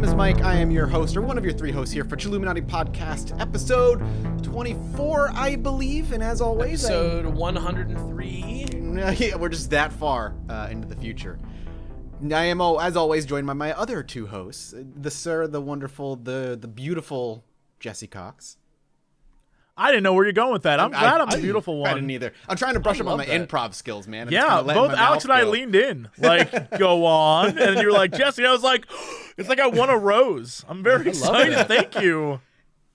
is Mike. I am your host, or one of your three hosts here for Chilluminati Podcast, episode 24, I believe. And as always, episode 103. Yeah, we're just that far into the future. I am, as always, joined by my other two hosts, the sir, the wonderful, the beautiful Jesse Cox. I didn't know where you're going with that. I'm glad I'm the beautiful one. I didn't either. I'm trying to brush up on my improv skills, man. Yeah, both Alex and I leaned in, like, go on. And you were like, Jesse, I was like, it's like I won a rose. I'm very excited. Thank you.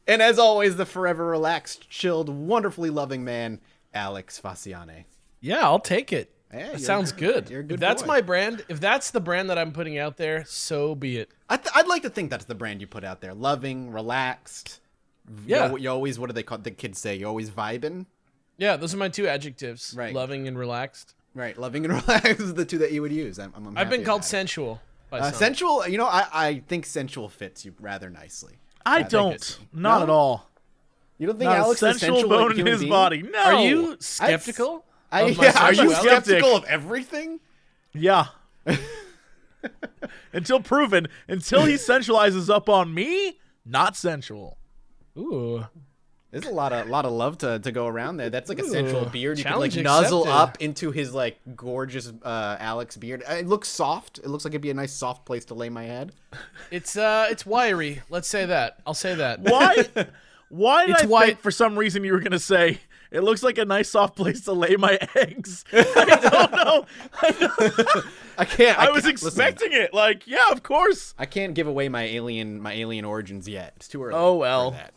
And as always, the forever relaxed, chilled, wonderfully loving man, Alex Faciane. Yeah, I'll take it. Hey, that sounds good. You're a good If that's boy. my brand, if that's the brand that I'm putting out there, so be it. I'd like to think that's the brand you put out there. Loving, relaxed. Yeah. You always, what do they call the kids say? You always vibing? Yeah, those are my two adjectives. Right. Loving and relaxed. Right. Loving and relaxed is the two that you would use. I've been called sensual. Sensual, I think sensual fits you rather nicely. I don't. Not No? at all. You don't think Not Alex a is sensual sensual bone like a in human his being? body. No. Are you skeptical? Are you sexuality? skeptical of everything? Yeah. Until proven. Until he sensualizes up on me, not sensual. Ooh. There's a lot of love to go around there. That's like a sensual beard. You can like Challenge nuzzle accepted. up into his like gorgeous Alex beard. It looks soft. It looks like it'd be a nice soft place to lay my head. It's wiry. Let's say that. I'll say that. Why? Why did It's I white. think for some reason you were going to say, it looks like a nice soft place to lay my eggs? I don't know. I was expecting it. Like, yeah, of course. I can't give away my alien origins yet. It's too early. Oh, well. For that.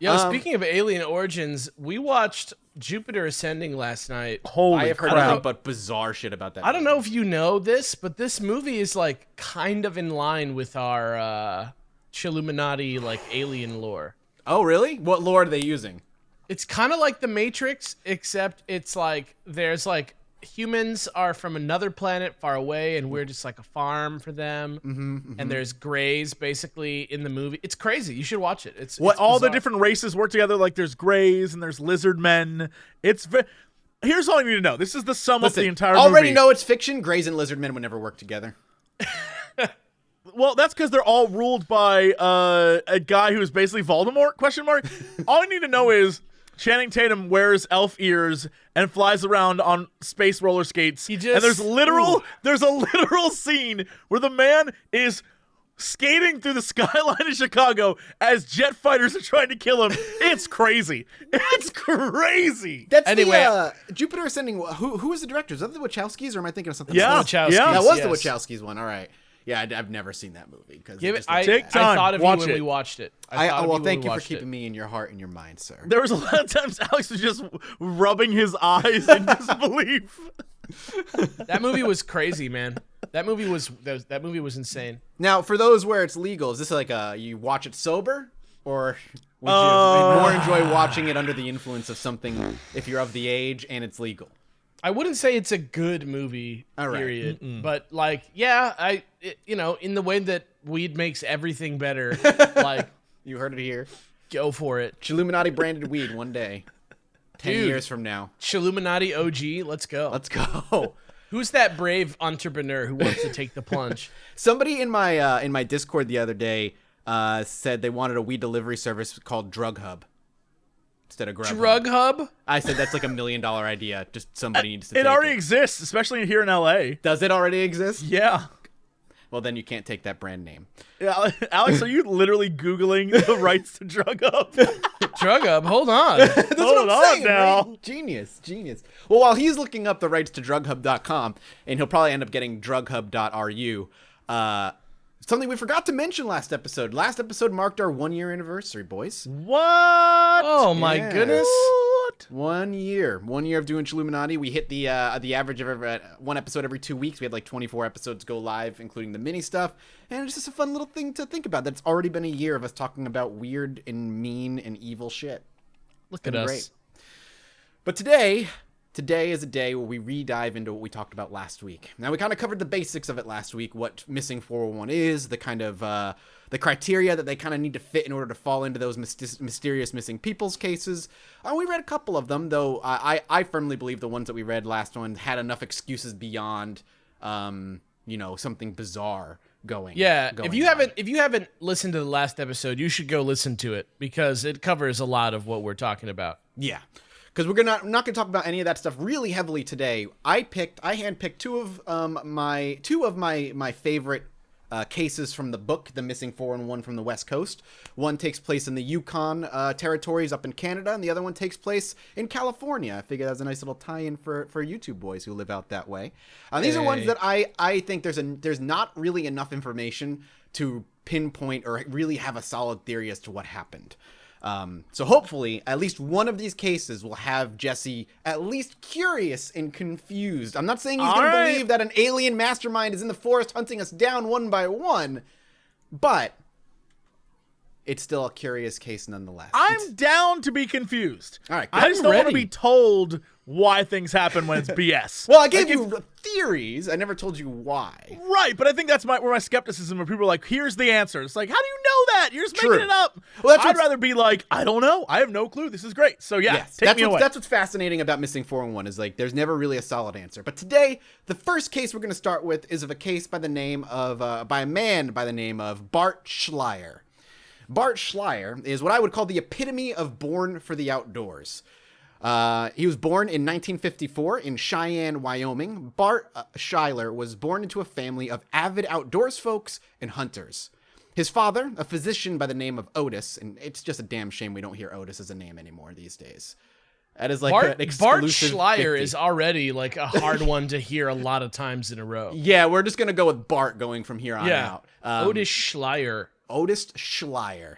Yo, speaking of alien origins, we watched Jupiter Ascending last night. Holy I have heard crap. nothing but bizarre shit about that. I don't know if you know this, but this movie is like kind of in line with our Chilluminati like alien lore. Oh, really? What lore are they using? It's kind of like the Matrix, except it's like there's like humans are from another planet far away, and we're just like a farm for them. And there's grays basically in the movie. It's crazy. You should watch it. It's All the bizarre. different races work together. Like there's grays and there's lizard men. Here's all you need to know. This is the sum of the entire already movie. know it's fiction. Greys and lizard men would never work together. Well, that's because they're all ruled by a guy who's basically Voldemort, question mark. All you need to know is Channing Tatum wears elf ears and flies around on space roller skates. And there's a literal scene where the man is skating through the skyline of Chicago as jet fighters are trying to kill him. It's crazy. It's crazy. That's Anyway. the Jupiter Ascending. Who was the director? Is that the Wachowskis, or am I thinking of something Yeah. else? Wachowskis. Yeah. That was Yes. the Wachowskis one. All right. Yeah, I've never seen that movie. Give it. Take I time. thought of Watch you when it. we watched it. Thank you for keeping me in your heart and your mind, sir. There was a lot of times Alex was just rubbing his eyes in disbelief. That movie was crazy, man. That movie was insane. Now, for those where it's legal, is this like you watch it sober, or would you more enjoy watching it under the influence of something if you're of the age and it's legal? I wouldn't say it's a good movie, All right. period. But like, yeah, in the way that weed makes everything better, like, You heard it here. go for it. Chilluminati branded weed one day. 10 Dude. years from now. Chilluminati OG, let's go. Let's go. Who's that brave entrepreneur who wants to take the plunge? Somebody in my Discord the other day said they wanted a weed delivery service called Drug Hub instead of Grubhub. Drug Hub? I said that's like $1 million idea. Just somebody needs to It take already it. exists, especially here in LA. Does it already exist? Yeah. Well, then you can't take that brand name. Yeah, Alex, are you literally Googling the rights to Drug Hub? Drug Hub? Hold on. That's Hold what I'm on saying, now. right? Genius. Well, while he's looking up the rights to drughub.com, and he'll probably end up getting drughub.ru, something we forgot to mention last episode. Last episode marked our 1-year anniversary, boys. What? Oh my Yeah. goodness. What? 1 year. 1 year of doing Chilluminati. We hit the average of one episode every 2 weeks. We had like 24 episodes go live, including the mini stuff. And it's just a fun little thing to think about. That's already been a year of us talking about weird and mean and evil shit. Look at been us. great. But today is a day where we re-dive into what we talked about last week. Now, we kind of covered the basics of it last week, what missing 401 is, the kind of the criteria that they kind of need to fit in order to fall into those mysterious missing people's cases. We read a couple of them, though I firmly believe the ones that we read last one had enough excuses beyond, something bizarre going. Yeah, going if you haven't listened to the last episode, you should go listen to it because it covers a lot of what we're talking about. Yeah, because we're not gonna talk about any of that stuff really heavily today. I handpicked two of my favorite cases from the book, The Missing 411 from the West Coast. One takes place in the Yukon territories up in Canada, and the other one takes place in California. I figure that's a nice little tie-in for YouTube boys who live out that way. These are ones that I think there's not really enough information to pinpoint or really have a solid theory as to what happened. So hopefully, at least one of these cases will have Jesse at least curious and confused. I'm not saying he's going to believe that an alien mastermind is in the forest hunting us down one by one, but it's still a curious case nonetheless. I'm down to be confused. All right, I just don't want to be told why things happen when it's BS. Well, I gave you theories. I never told you why. Right, but I think that's where my skepticism, where people are like, here's the answer. It's like, how do you know that? You're just making it up. Well, I'd rather be like, I don't know. I have no clue. This is great. So take me away. That's what's fascinating about Missing 411 is like there's never really a solid answer. But today, the first case we're going to start with is of a case by a man by the name of Bart Schleyer. Bart Schleyer is what I would call the epitome of born for the outdoors. He was born in 1954 in Cheyenne, Wyoming. Bart Schleyer was born into a family of avid outdoors folks and hunters. His father, a physician by the name of Otis, and it's just a damn shame we don't hear Otis as a name anymore these days. That is like an exclusive Bart Schleyer 50. is already like a hard one to hear a lot of times in a row. Yeah, we're just going to go with Bart going from here on out. Otis Schleyer. Otis Schleyer.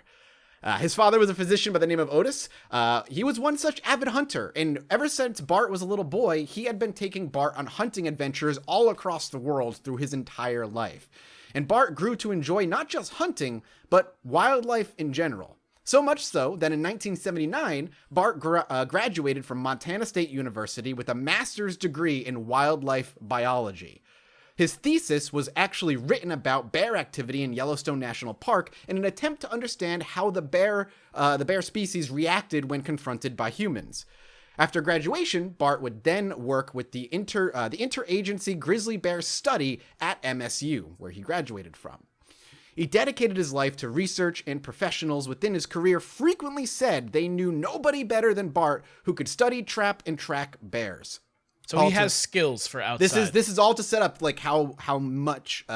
His father was a physician by the name of Otis. He was one such avid hunter, and ever since Bart was a little boy, he had been taking Bart on hunting adventures all across the world through his entire life. And Bart grew to enjoy not just hunting, but wildlife in general. So much so that in 1979, Bart graduated from Montana State University with a master's degree in wildlife biology. His thesis was actually written about bear activity in Yellowstone National Park in an attempt to understand how the bear species reacted when confronted by humans. After graduation, Bart would then work with the interagency Grizzly Bear Study at MSU, where he graduated from. He dedicated his life to research, and professionals within his career frequently said they knew nobody better than Bart who could study, trap, and track bears. So he has skills for outside. This is all to set up like how much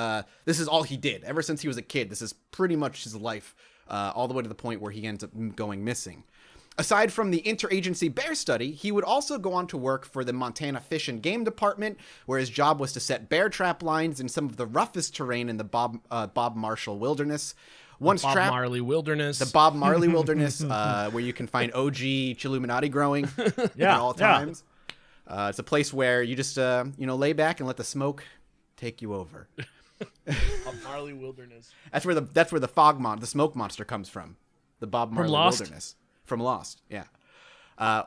this is all he did ever since he was a kid. This is pretty much his life, all the way to the point where he ends up going missing. Aside from the interagency bear study, he would also go on to work for the Montana Fish and Game Department, where his job was to set bear trap lines in some of the roughest terrain in the Bob Marshall Wilderness. Marley Wilderness. The Bob Marley Wilderness, where you can find OG Chilluminati growing at all times. It's a place where you just lay back and let the smoke take you over. Bob Marley Wilderness. That's where the smoke monster comes from. The Bob Marley Wilderness. From Lost, yeah.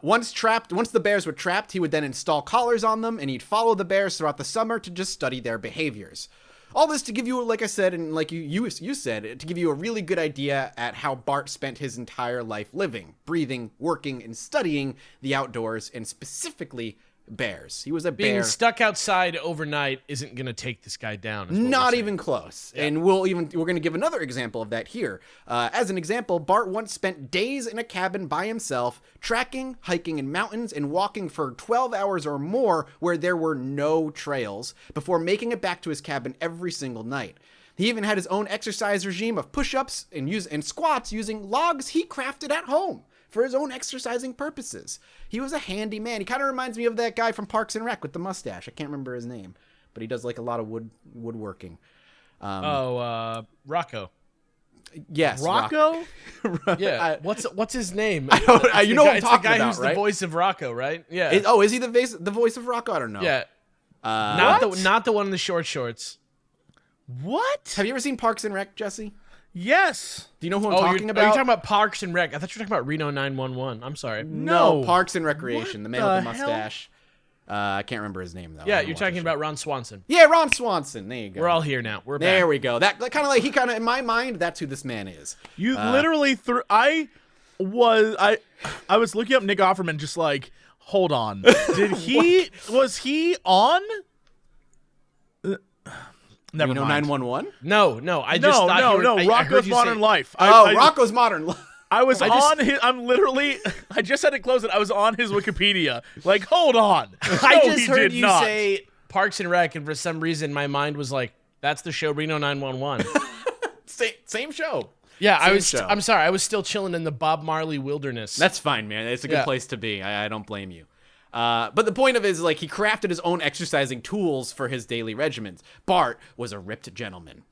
Once the bears were trapped, he would then install collars on them, and he'd follow the bears throughout the summer to just study their behaviors. All this to give you, like I said, and like you said, to give you a really good idea at how Bart spent his entire life living, breathing, working, and studying the outdoors, and specifically bears. He was a bear. Being stuck outside overnight isn't going to take this guy down. Not even close. Yeah. And we're going to give another example of that here. As an example, Bart once spent days in a cabin by himself, tracking, hiking in mountains, and walking for 12 hours or more where there were no trails, before making it back to his cabin every single night. He even had his own exercise regime of push-ups and squats using logs he crafted at home for his own exercising purposes. He was a handy man. He kind of reminds me of that guy from Parks and Rec with the mustache. I can't remember his name, but he does like a lot of woodworking. Rocco. Yes, Rocco. Yeah. What's his name? I don't, you know what I'm talking about, right? It's the guy who's the voice of Rocco, right? Yeah. Is he the voice of Rocco? I don't know. Yeah. Not the one in the short shorts. What? Have you ever seen Parks and Rec, Jesse? Yes. Do you know who I'm talking about? Are you talking about Parks and Rec? I thought you were talking about Reno 911. I'm sorry. No, Parks and Recreation. The man with the mustache. I can't remember his name though. Yeah, you're talking about Ron Swanson. Yeah, Ron Swanson. There you go. We're all here now. We're back. There we go. That kind of in my mind, that's who this man is. You literally threw. I was looking up Nick Offerman, just like, hold on. Was he on? Never You know mind. 911? No, I just thought you were, I heard Rocco's you Modern say- Life. Rocco's Modern Life. I was I just- on his. I'm literally. I just had to close it. I was on his Wikipedia. Like, hold on. I No, just he heard did you not. say Parks and Rec, and for some reason my mind was like, that's the show Reno 911. Same show. Yeah, Same I was. show. I'm sorry, I was still chilling in the Bob Marley wilderness. That's fine, man. It's a good Yeah. place to be. I don't blame you. But the point of it is, like, he crafted his own exercising tools for his daily regimens. Bart was a ripped gentleman.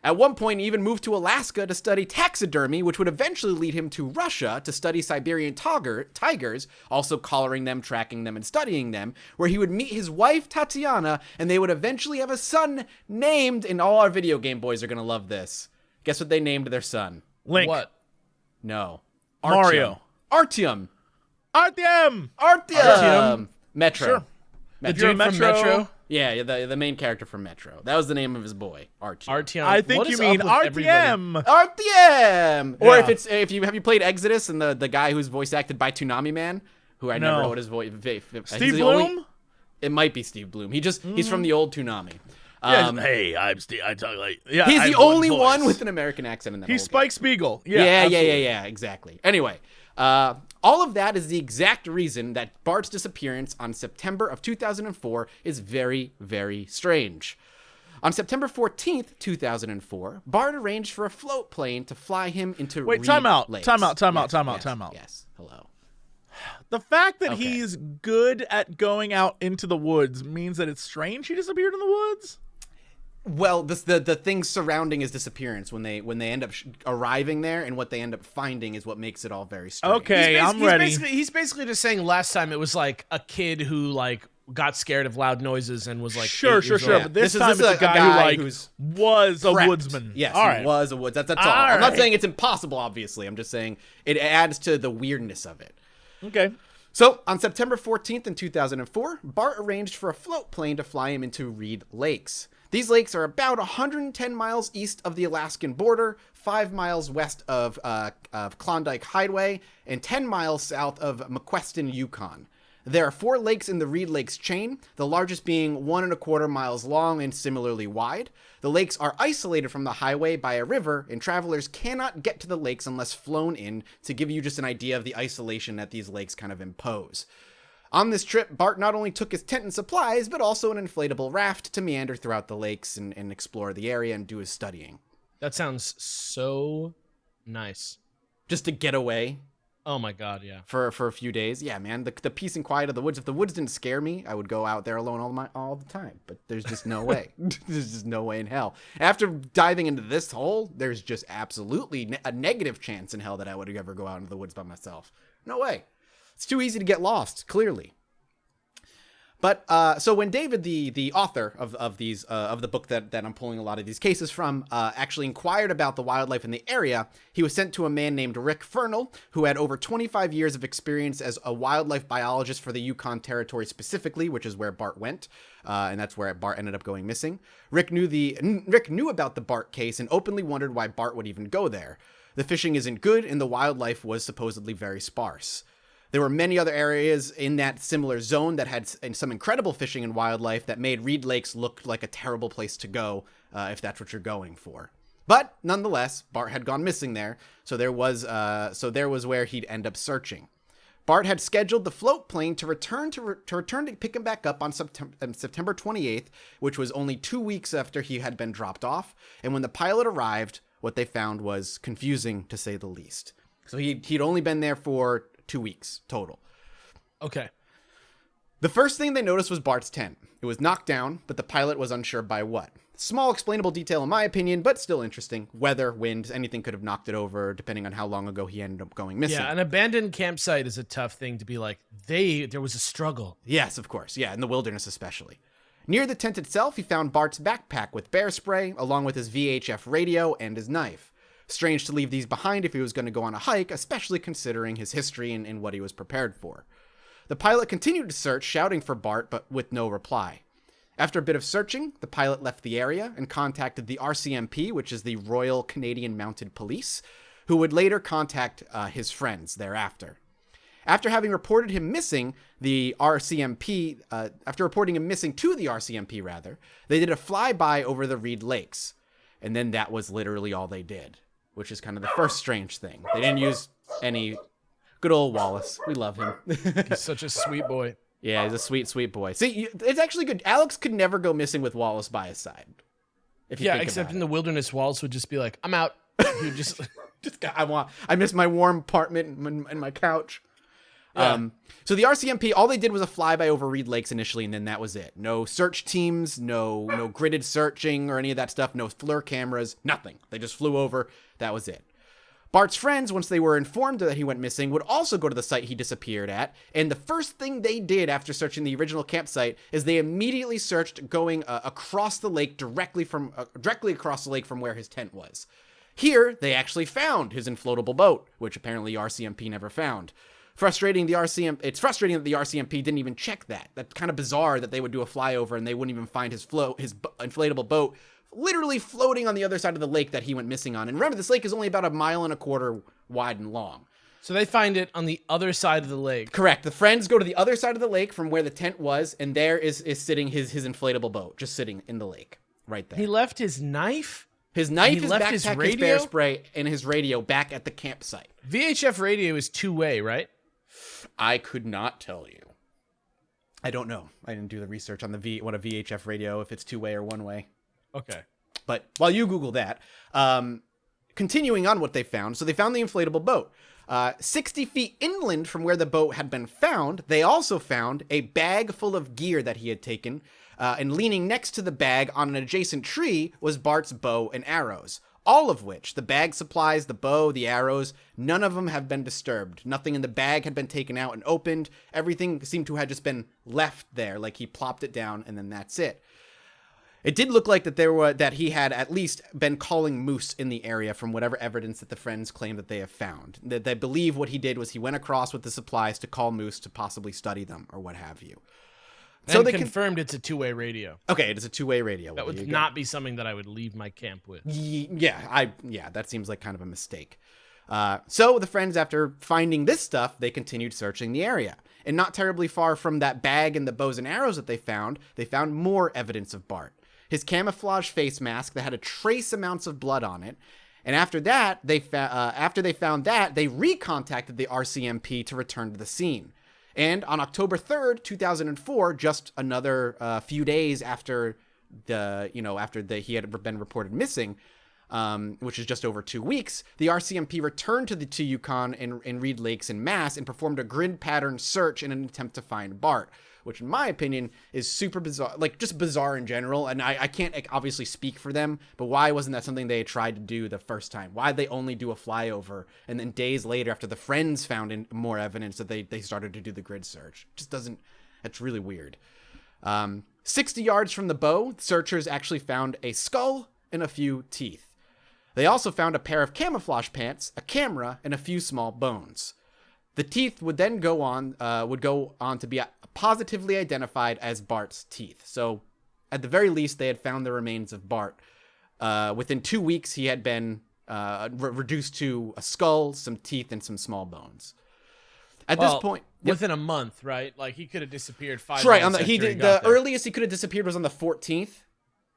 At one point, he even moved to Alaska to study taxidermy, which would eventually lead him to Russia to study Siberian tigers, also collaring them, tracking them, and studying them, where he would meet his wife, Tatiana, and they would eventually have a son named, and all our video game boys are going to love this. Guess what they named their son? Link. What? No. Mario. Artyom. Artyom. Artyom. Metro. Sure. The you're dude from Metro- Metro? Yeah, the main character from Metro. That was the name of his boy, Artyom. Artyom. I think What you is mean up with everybody? RTM. Artyom. Or Yeah. if you have you played Exodus and the guy who's voice acted by Toonami Man, who I never No. know what his voice. Steve Bloom. It might be Steve Bloom. He's from the old Toonami. Yeah, hey, I'm Steve. I talk like. Yeah, He's I the have only voice. one with an American accent in that. He's whole Spike Spiegel. game. Yeah, Yeah, exactly. Anyway, all of that is the exact reason that Bart's disappearance on September of 2004 is very, very strange. On September 14th, 2004, Bart arranged for a float plane to fly him into Wait, Reed time out, Lakes. time out. Yes. Yes, hello. The fact that Okay. he's good at going out into the woods means that it's strange he disappeared in the woods. Well, the things surrounding his disappearance when they end up arriving there and what they end up finding is what makes it all very strange. Okay, I'm ready. He's basically just saying last time it was like a kid who like got scared of loud noises and was like Sure. 8 years old. But this This is- time this it's is a a guy guy who like who's was a Prepped. woodsman. Yes, all he right. was a woods. That's all. All I'm not right. saying it's impossible, obviously. I'm just saying it adds to the weirdness of it. Okay. So, on September 14th in 2004, Bart arranged for a float plane to fly him into Reed Lakes. These lakes are about 110 miles east of the Alaskan border, 5 miles west of Klondike Highway, and 10 miles south of McQuestion, Yukon. There are 4 lakes in the Reed Lakes chain, the largest being 1.25 miles long and similarly wide. The lakes are isolated from the highway by a river, and travelers cannot get to the lakes unless flown in, to give you just an idea of the isolation that these lakes kind of impose. On this trip, Bart not only took his tent and supplies, but also an inflatable raft to meander throughout the lakes and explore the area and do his studying. That sounds so nice. Just to get away Oh my god, yeah. for a few days. Yeah, man, the peace and quiet of the woods. If the woods didn't scare me, I would go out there alone all the time. But there's just no way. There's just no way in hell. After diving into this hole, there's just absolutely a negative chance in hell that I would ever go out into the woods by myself. No way. It's too easy to get lost, clearly. But so when David, the author of the book that I'm pulling a lot of these cases from, actually inquired about the wildlife in the area, he was sent to a man named Rick Fernell, who had over 25 years of experience as a wildlife biologist for the Yukon Territory specifically, which is where Bart went, and that's where Bart ended up going missing. Rick knew about the Bart case and openly wondered why Bart would even go there. The fishing isn't good, and the wildlife was supposedly very sparse. There were many other areas in that similar zone that had some incredible fishing and wildlife that made Reed Lakes look like a terrible place to go if that's what you're going for. But nonetheless, Bart had gone missing there, so there was where he'd end up searching. Bart had scheduled the float plane to return to pick him back up on September 28th, which was only 2 weeks after he had been dropped off. And when the pilot arrived, what they found was confusing to say the least. So he'd only been there for 2 weeks total. Okay. The first thing they noticed was Bart's tent. It was knocked down, but the pilot was unsure by what. Small explainable detail in my opinion, but still interesting. Weather, wind, anything could have knocked it over, depending on how long ago he ended up going missing. Yeah, an abandoned campsite is a tough thing to be like, there was a struggle. Yes, of course. Yeah, in the wilderness especially. Near the tent itself, he found Bart's backpack with bear spray, along with his VHF radio and his knife. Strange to leave these behind if he was going to go on a hike, especially considering his history and what he was prepared for. The pilot continued to search, shouting for Bart, but with no reply. After a bit of searching, the pilot left the area and contacted the RCMP, which is the Royal Canadian Mounted Police, who would later contact his friends thereafter. After having reported him missing, the RCMP, after reporting him missing to the RCMP, rather, they did a flyby over the Reed Lakes. And then that was literally all they did, which is kind of the first strange thing. They didn't use any... Good old Wallace. We love him. He's such a sweet boy. Yeah, he's a sweet, sweet boy. See, it's actually good. Alex could never go missing with Wallace by his side. If you think except about in the wilderness, Wallace would just be like, I'm out. He would just... I miss my warm apartment and my couch. Yeah. So the RCMP, all they did was a flyby over Reed Lakes initially, and then that was it. No search teams, no gridded searching or any of that stuff, no FLIR cameras, nothing. They just flew over. That was it. Bart's friends, once they were informed that he went missing, would also go to the site he disappeared at, and the first thing they did after searching the original campsite is they immediately searched going across the lake, directly across the lake from where his tent was. Here, they actually found his inflatable boat, which apparently RCMP never found. It's frustrating that the RCMP didn't even check that. That's kind of bizarre that they would do a flyover and they wouldn't even find his inflatable boat literally floating on the other side of the lake that he went missing on. And remember, this lake is only about 1.25 miles wide and long. So they find it on the other side of the lake. Correct. The friends go to the other side of the lake from where the tent was, and there is sitting his inflatable boat, just sitting in the lake, right there. He left his knife? His knife, his left backpack, his his radio? bear spray, and his radio back at the campsite. VHF radio is two-way, right? I could not tell you. I don't know. I didn't do the research on what a VHF radio, if it's two-way or one-way. Okay. But while you Google that, continuing on what they found. So they found the inflatable boat. 60 feet inland from where the boat had been found, they also found a bag full of gear that he had taken. And leaning next to the bag on an adjacent tree was Bart's bow and arrows. All of which, the bag supplies, the bow, the arrows, none of them have been disturbed. Nothing in the bag had been taken out and opened. Everything seemed to have just been left there, like he plopped it down and then that's it. It did look like that he had at least been calling moose in the area from whatever evidence that the friends claim that they have found. That they believe what he did was he went across with the supplies to call moose to possibly study them or what have you. So they confirmed it's a two-way radio. Okay, it is a two-way radio. That would not be something that I would leave my camp with. Yeah, that seems like kind of a mistake. So the friends, after finding this stuff, they continued searching the area. And not terribly far from that bag and the bows and arrows that they found more evidence of Bart. His camouflage face mask that had a trace amounts of blood on it. And after that, after they found that, they recontacted the RCMP to return to the scene. And on October 3rd, 2004, just another few days after he had been reported missing, which is just over 2 weeks, the RCMP returned to Yukon and Reed Lakes en masse and performed a grid pattern search in an attempt to find Bart, which in my opinion is super bizarre, like just bizarre in general. And I can't obviously speak for them, but why wasn't that something they had tried to do the first time? Why'd they only do a flyover? And then days later, after the friends found more evidence, that they started to do the grid search? It just doesn't, that's really weird. 60 yards from the bow, searchers actually found a skull and a few teeth. They also found a pair of camouflage pants, a camera, and a few small bones. The teeth would then go on to be positively identified as Bart's teeth. So, at the very least, they had found the remains of Bart. Within 2 weeks, he had been reduced to a skull, some teeth, and some small bones. At this point, within a month, right? Like he could have disappeared 5 that's right. months. The earliest he could have disappeared was on the 14th.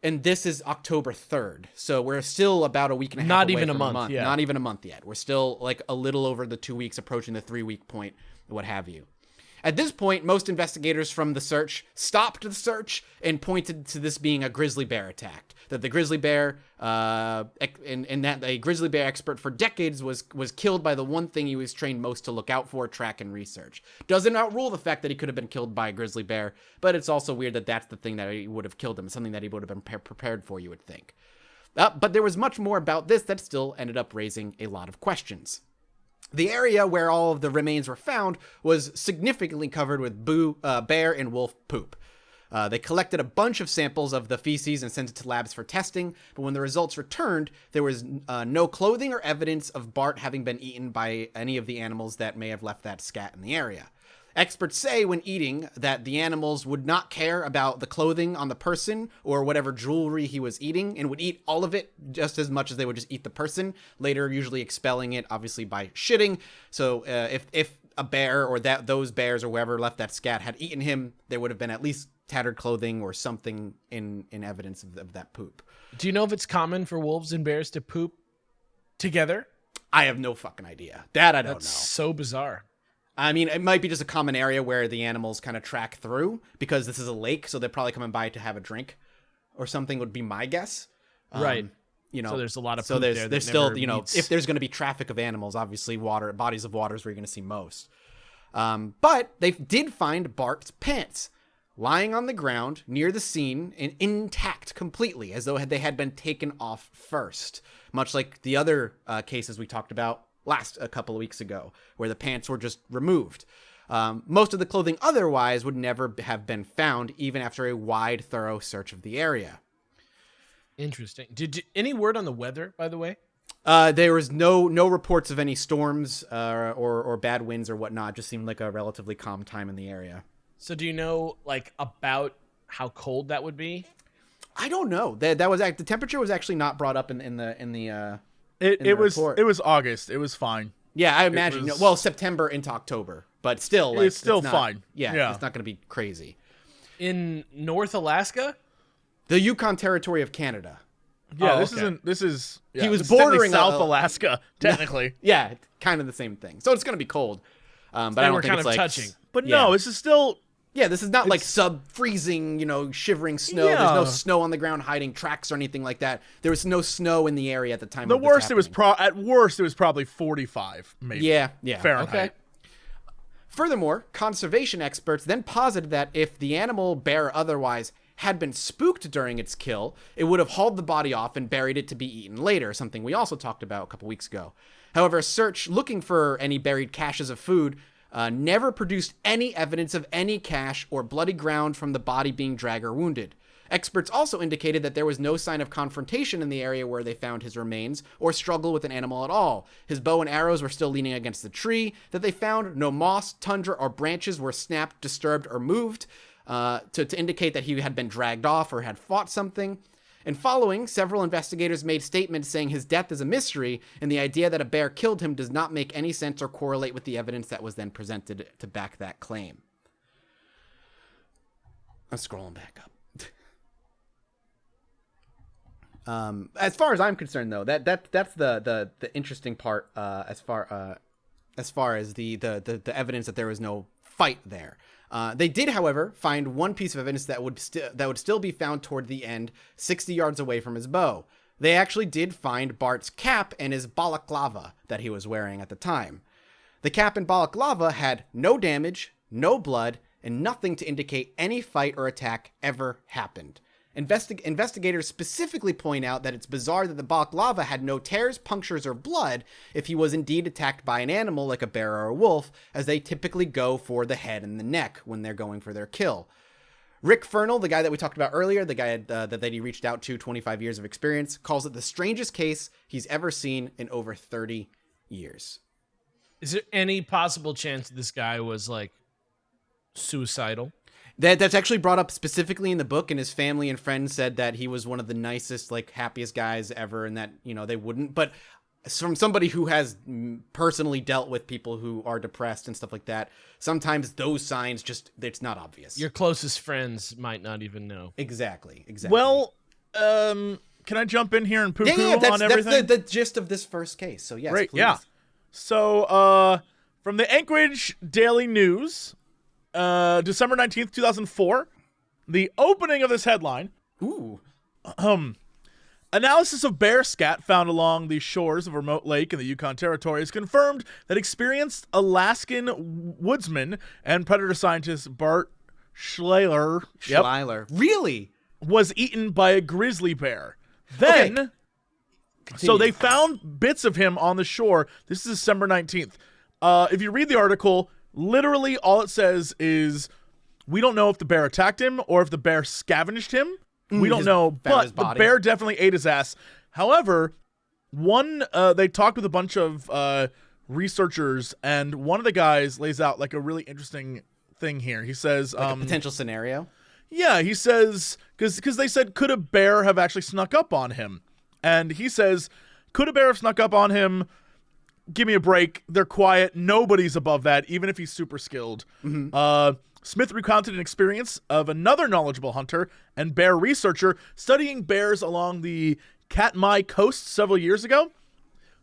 And this is October 3rd. So we're still about a week and a half Not away even from a month, yeah. Not even a month yet. We're still like a little over the 2 weeks, approaching the 3-week point, what have you. At this point, most investigators from the search stopped the search and pointed to this being a grizzly bear attack. That the grizzly bear, and that a grizzly bear expert for decades was killed by the one thing he was trained most to look out for, track, and research. Doesn't outrule the fact that he could have been killed by a grizzly bear, but it's also weird that that's the thing that would have killed him, something that he would have been prepared for, you would think. But there was much more about this that still ended up raising a lot of questions. The area where all of the remains were found was significantly covered with bear and wolf poop. They collected a bunch of samples of the feces and sent it to labs for testing, but when the results returned, there was no clothing or evidence of Bart having been eaten by any of the animals that may have left that scat in the area. Experts say when eating that the animals would not care about the clothing on the person or whatever jewelry he was eating and would eat all of it just as much as they would just eat the person, later usually expelling it, obviously, by shitting. So if a bear or those bears or whoever left that scat had eaten him, there would have been at least tattered clothing or something in evidence of that poop. Do you know if it's common for wolves and bears to poop together? I have no fucking idea. That I don't That's know. so bizarre. I mean, it might be just a common area where the animals kind of track through because this is a lake, so they're probably coming by to have a drink or something would be my guess. Right. You know, So there's a lot of so poop there's there that there's still, never you know, meets- if there's going to be traffic of animals, obviously bodies of water is where you're going to see most. But they did find Bart's pants lying on the ground near the scene and intact completely, as though they had been taken off first, much like the other cases we talked about a couple of weeks ago, where the pants were just removed. Most of the clothing otherwise would never have been found, even after a wide, thorough search of the area. Interesting. Any word on the weather, by the way? There was no reports of any storms or bad winds or whatnot. Just seemed like a relatively calm time in the area. So do you know like about how cold that would be? I don't know. That was the temperature was actually not brought up in the It was report. August. It was fine. Yeah, I imagine. September into October, but still, like, It's still not, fine. Yeah, it's not going to be crazy. In North Alaska? The Yukon Territory of Canada. Yeah, Oh, this okay. isn't. This is. Yeah, He was this is technically bordering South a- Alaska, technically. Yeah, kind of the same thing. So it's going to be cold. But They I don't were think kind it's of like touching. But Yeah. no, this is still. Yeah, this is not like sub-freezing, shivering snow. Yeah. There's no snow on the ground hiding tracks or anything like that. There was no snow in the area at the time. The of this worst, it was happening. at worst, it was probably 45, maybe. Yeah, Fahrenheit. Okay. Furthermore, conservation experts then posited that if the animal, bear or otherwise, had been spooked during its kill, it would have hauled the body off and buried it to be eaten later, something we also talked about a couple weeks ago. However, a search looking for any buried caches of food never produced any evidence of any cache or bloody ground from the body being dragged or wounded. Experts also indicated that there was no sign of confrontation in the area where they found his remains or struggle with an animal at all. His bow and arrows were still leaning against the tree that they found. No moss, tundra, or branches were snapped, disturbed, or moved to indicate that he had been dragged off or had fought something. And following, several investigators made statements saying his death is a mystery, and the idea that a bear killed him does not make any sense or correlate with the evidence that was then presented to back that claim. I'm scrolling back up. As far as I'm concerned, though, that's the interesting part. As far as the evidence that there was no fight there. They did, however, find one piece of evidence that would still be found toward the end, 60 yards away from his bow. They actually did find Bart's cap and his balaclava that he was wearing at the time. The cap and balaclava had no damage, no blood, and nothing to indicate any fight or attack ever happened. Investigators specifically point out that it's bizarre that the Baclava had no tears, punctures, or blood if he was indeed attacked by an animal like a bear or a wolf, as they typically go for the head and the neck when they're going for their kill. Rick Fernell, the guy that we talked about earlier, the guy that he reached out to, 25 years of experience, calls it the strangest case he's ever seen in over 30 years. Is there any possible chance this guy was like suicidal? That's actually brought up specifically in the book, and his family and friends said that he was one of the nicest, like, happiest guys ever, and that, they wouldn't. But from somebody who has personally dealt with people who are depressed and stuff like that, sometimes those signs it's not obvious. Your closest friends might not even know. Exactly. Well, can I jump in here and poo-poo on everything? That's the gist of this first case. So, yes, Great, please. yeah. So, from the Anchorage Daily News, December 19th, 2004, the opening of this headline, Ooh. analysis of bear scat found along the shores of a remote lake in the Yukon Territory has confirmed that experienced Alaskan woodsman and predator scientist Bart Schleiler. Really? was eaten by a grizzly bear. Then, so they found bits of him on the shore. This is December 19th. If you read the article, literally all it says is, we don't know if the bear attacked him or if the bear scavenged him. We don't know, but the bear definitely ate his ass. However, they talked with a bunch of researchers, and one of the guys lays out like a really interesting thing here. He says, Like a potential scenario? yeah, he says, because they said, could a bear have actually snuck up on him? And he says, could a bear have snuck up on him? give me a break. They're quiet. Nobody's above that, even if he's super skilled. Smith recounted an experience of another knowledgeable hunter and bear researcher studying bears along the Katmai coast several years ago.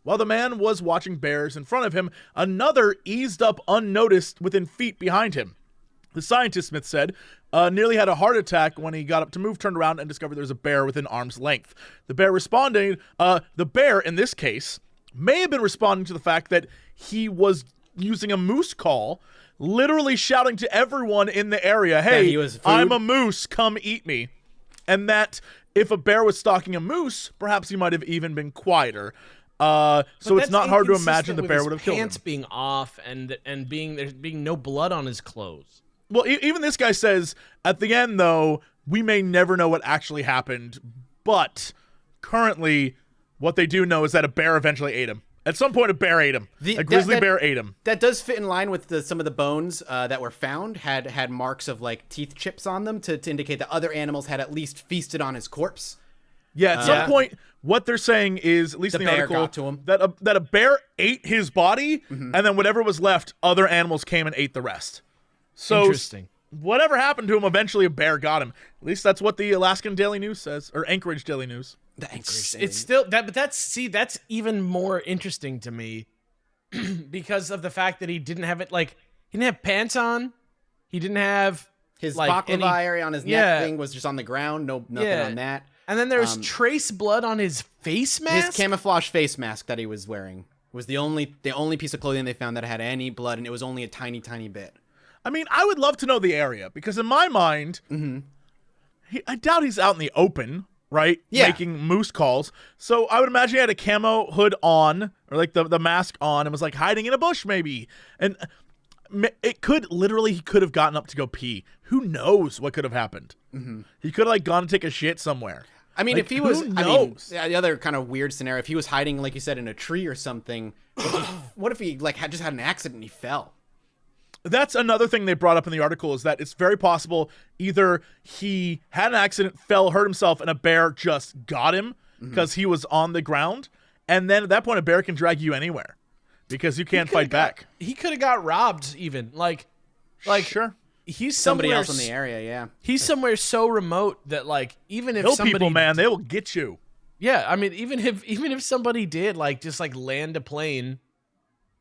While the man was watching bears in front of him, another eased up unnoticed within feet behind him. The scientist, Smith said, nearly had a heart attack when he got up to move, turned around, and discovered there was a bear within arm's length. The bear the bear, in this case, may have been responding to the fact that he was using a moose call, literally shouting to everyone in the area, hey, I'm a moose, come eat me. And that if a bear was stalking a moose, perhaps he might have even been quieter. So it's not hard to imagine the bear would have killed him. Pants being off and there being no blood on his clothes. Well, even this guy says, at the end, though, we may never know what actually happened, but currently what they do know is that a bear eventually ate him. At some point, a bear ate him. A grizzly bear ate him. That does fit in line with some of the bones that were found, had marks of, like, teeth chips on them to indicate that other animals had at least feasted on his corpse. Yeah, at some point, what they're saying is, at least in the article, got to him. that a bear ate his body, and then whatever was left, other animals came and ate the rest. So interesting. Whatever happened to him, eventually a bear got him. At least that's what the Alaskan Daily News says, or Anchorage Daily News. The Anchorage It's still that, but that's even more interesting to me because of the fact that he didn't have it, like, he didn't have pants on, he didn't have his like Baclava area on his neck thing was just on the ground, nothing on that. And then there's trace blood on his face mask. His camouflage face mask that he was wearing was the only piece of clothing they found that had any blood, and it was only a tiny, tiny bit. I mean, I would love to know the area, because in my mind, I doubt he's out in the open, right? Yeah. Making moose calls. So I would imagine he had a camo hood on, or like the mask on, and was like hiding in a bush maybe. And he could have gotten up to go pee. Who knows what could have happened? He could have like gone to take a shit somewhere. I mean, like, if he was, who knows? the other kind of weird scenario, if he was hiding, like you said, in a tree or something, what if he like just had an accident and he fell? That's another thing they brought up in the article, is that it's very possible either he had an accident, fell, hurt himself, and a bear just got him because he was on the ground. And then at that point, a bear can drag you anywhere because you can't fight back. He could have got robbed even. Like sure. He's Somebody else in the area, yeah. He's somewhere so remote that, like, even if Hill somebody, people, man, they will get you. Yeah, I mean, even if somebody did, like, just like land a plane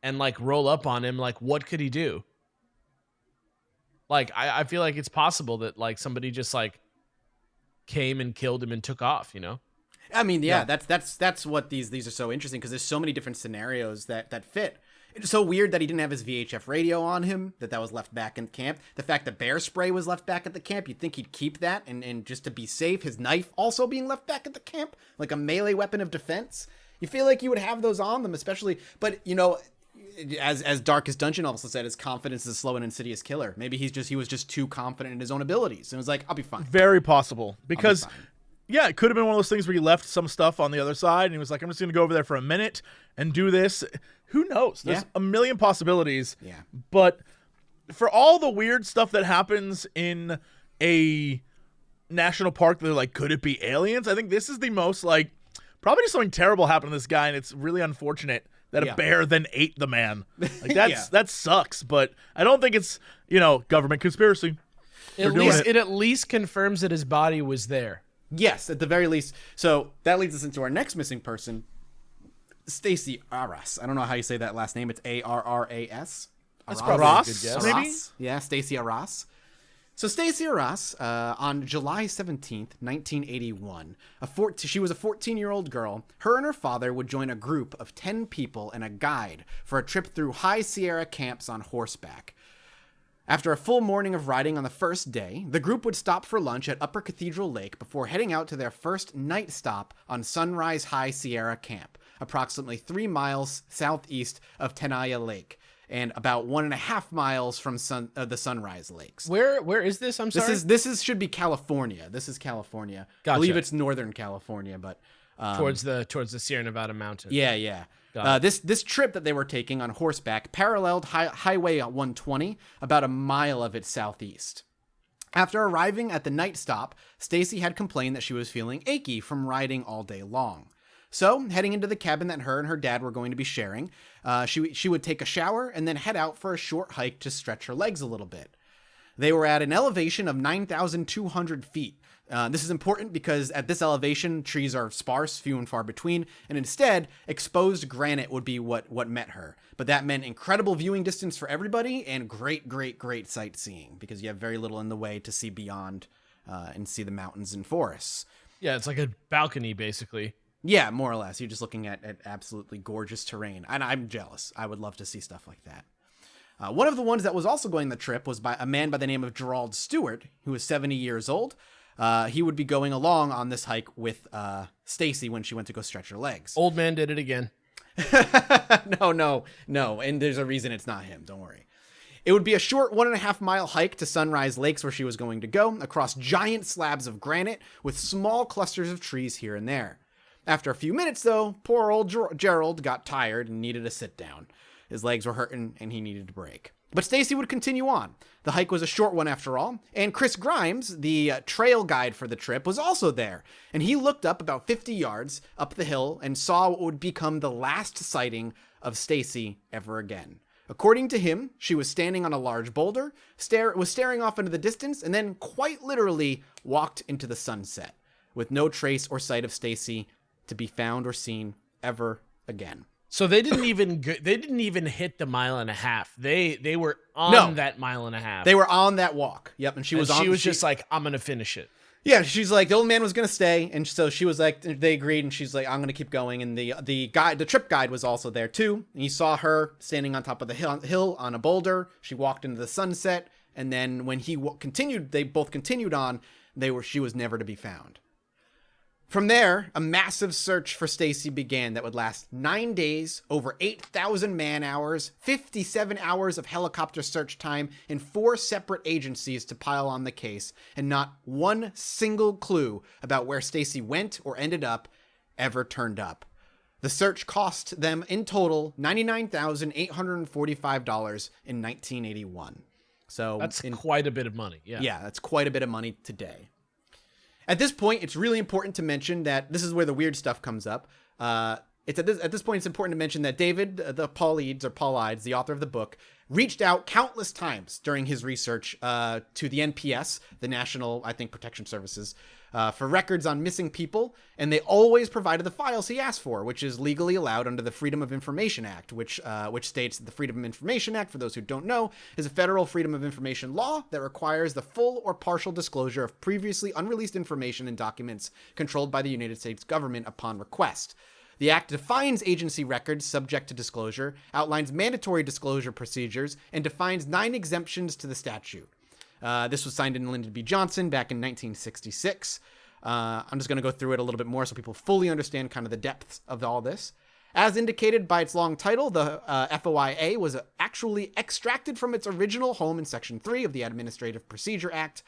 and like roll up on him, like, what could he do? Like, I feel like it's possible that like somebody just like came and killed him and took off, you know? I mean, yeah. That's what these are so interesting, because there's so many different scenarios that fit. It's so weird that he didn't have his VHF radio on him, that was left back in camp. The fact that bear spray was left back at the camp, you'd think he'd keep that, and just to be safe, his knife also being left back at the camp, like a melee weapon of defense. You feel like you would have those on them, especially, but you know, as Darkest Dungeon also said, his confidence is a slow and insidious killer. Maybe he was just too confident in his own abilities and was like, I'll be fine. Very possible, because yeah, it could have been one of those things where he left some stuff on the other side and he was like, I'm just going to go over there for a minute and do this. Who knows? There's a million possibilities. Yeah. But for all the weird stuff that happens in a national park, they're like, could it be aliens? I think this is the most, like, probably just something terrible happened to this guy, and it's really unfortunate that a bear then ate the man. Like, that sucks, but I don't think it's, government conspiracy. It at least confirms that his body was there. Yes, at the very least. So that leads us into our next missing person, Stacey Arras. I don't know how you say that last name. It's Arras. That's probably a good guess. Maybe? Yeah, Stacey Arras. So Stacey Arras, on July 17th, 1981, she was a 14-year-old girl. Her and her father would join a group of 10 people and a guide for a trip through High Sierra camps on horseback. After a full morning of riding on the first day, the group would stop for lunch at Upper Cathedral Lake before heading out to their first night stop on Sunrise High Sierra Camp, approximately 3 miles southeast of Tenaya Lake, and about 1.5 miles from the Sunrise Lakes. Where is this? I'm sorry. This should be California. This is California. Gotcha. I believe it's Northern California, but towards the Sierra Nevada mountain. Yeah. This trip that they were taking on horseback paralleled Highway 120, about a mile of it southeast. After arriving at the night stop, Stacey had complained that she was feeling achy from riding all day long. So, heading into the cabin that her and her dad were going to be sharing, she would take a shower and then head out for a short hike to stretch her legs a little bit. They were at an elevation of 9,200 feet. This is important because at this elevation, trees are sparse, few and far between, and instead, exposed granite would be what met her. But that meant incredible viewing distance for everybody and great, great, great sightseeing because you have very little in the way to see beyond and see the mountains and forests. Yeah, it's like a balcony, basically. Yeah, more or less. You're just looking at absolutely gorgeous terrain. And I'm jealous. I would love to see stuff like that. One of the ones that was also going the trip was by a man by the name of Gerald Stewart, who was 70 years old. He would be going along on this hike with Stacy when she went to go stretch her legs. Old man did it again. No. And there's a reason it's not him. Don't worry. It would be a short 1.5 mile hike to Sunrise Lakes where she was going to go, across giant slabs of granite with small clusters of trees here and there. After a few minutes, though, poor old Gerald got tired and needed a sit down. His legs were hurting and he needed a break. But Stacy would continue on. The hike was a short one after all, and Chris Grimes, the trail guide for the trip, was also there. And he looked up about 50 yards up the hill and saw what would become the last sighting of Stacy ever again. According to him, she was standing on a large boulder, was staring off into the distance, and then quite literally walked into the sunset, with no trace or sight of Stacy to be found or seen ever again. So they didn't even hit the 1.5 miles. They were on that 1.5 miles. They were on that walk. Yep, and she was just like, I'm gonna finish it. Yeah, she's like, the old man was gonna stay, and so she was like, they agreed, and she's like, I'm gonna keep going. And the trip guide was also there too. And he saw her standing on top of the hill on a boulder. She walked into the sunset, and then when he continued, they both continued on. She was never to be found. From there, a massive search for Stacy began that would last 9 days, over 8,000 man-hours, 57 hours of helicopter search time, and 4 separate agencies to pile on the case, and not one single clue about where Stacy went or ended up ever turned up. The search cost them in total $99,845 in 1981. So that's quite a bit of money. Yeah, that's quite a bit of money today. At this point, it's really important to mention that this is where the weird stuff comes up. At this point, it's important to mention that David, Paul Eads, the author of the book, reached out countless times during his research to the NPS, the National, Protection Services, for records on missing people, and they always provided the files he asked for, which is legally allowed under the Freedom of Information Act, which states that the Freedom of Information Act, for those who don't know, is a federal freedom of information law that requires the full or partial disclosure of previously unreleased information and documents controlled by the United States government upon request. The Act defines agency records subject to disclosure, outlines mandatory disclosure procedures, and defines 9 exemptions to the statute. This was signed in Lyndon B. Johnson back in 1966. I'm just going to go through it a little bit more so people fully understand kind of the depths of all this. As indicated by its long title, the FOIA was actually extracted from its original home in Section 3 of the Administrative Procedure Act,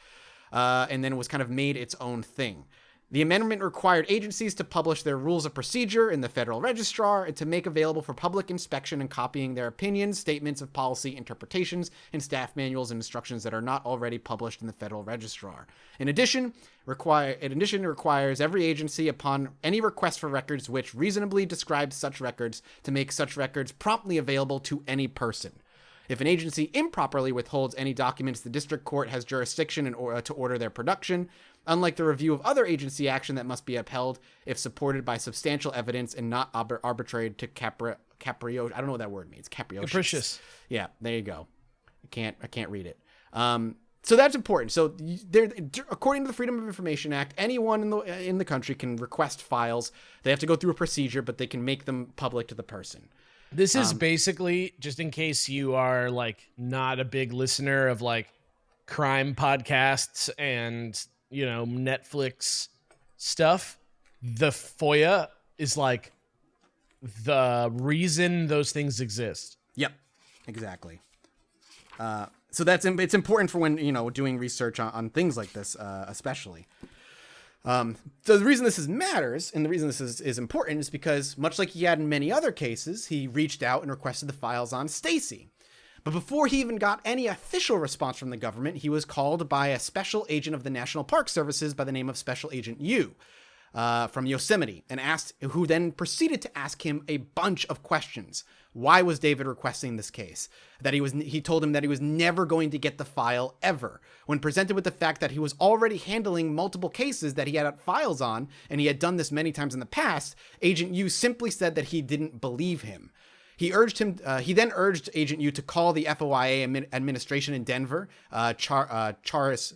and then was kind of made its own thing. The amendment required agencies to publish their rules of procedure in the Federal Registrar and to make available for public inspection and copying their opinions, statements of policy, interpretations, and staff manuals and instructions that are not already published in the Federal Registrar. In addition, it requires every agency upon any request for records which reasonably describes such records to make such records promptly available to any person. If an agency improperly withholds any documents, the district court has jurisdiction to order their production, unlike the review of other agency action that must be upheld if supported by substantial evidence and not arbitrary to capricious. I don't know what that word means. Capricious. Yeah, there you go. I can't read it. So that's important. So according to the Freedom of Information Act, anyone in the country can request files. They have to go through a procedure, but they can make them public to the person. This is basically, just in case you are like not a big listener of like crime podcasts and, Netflix stuff, the FOIA is like the reason those things exist. Yep, exactly. So it's important for when, doing research on things like this, especially. So the reason this matters and the reason this is important is because, much like he had in many other cases, he reached out and requested the files on Stacy. But before he even got any official response from the government, he was called by a special agent of the National Park Services by the name of Special Agent Yu. from Yosemite, and who then proceeded to ask him a bunch of questions. Why was David requesting this case? He told him that he was never going to get the file ever. When presented with the fact that he was already handling multiple cases that he had files on, and he had done this many times in the past, Agent Yu simply said that he didn't believe him. He then urged Agent Yu to call the FOIA administration in Denver. Charis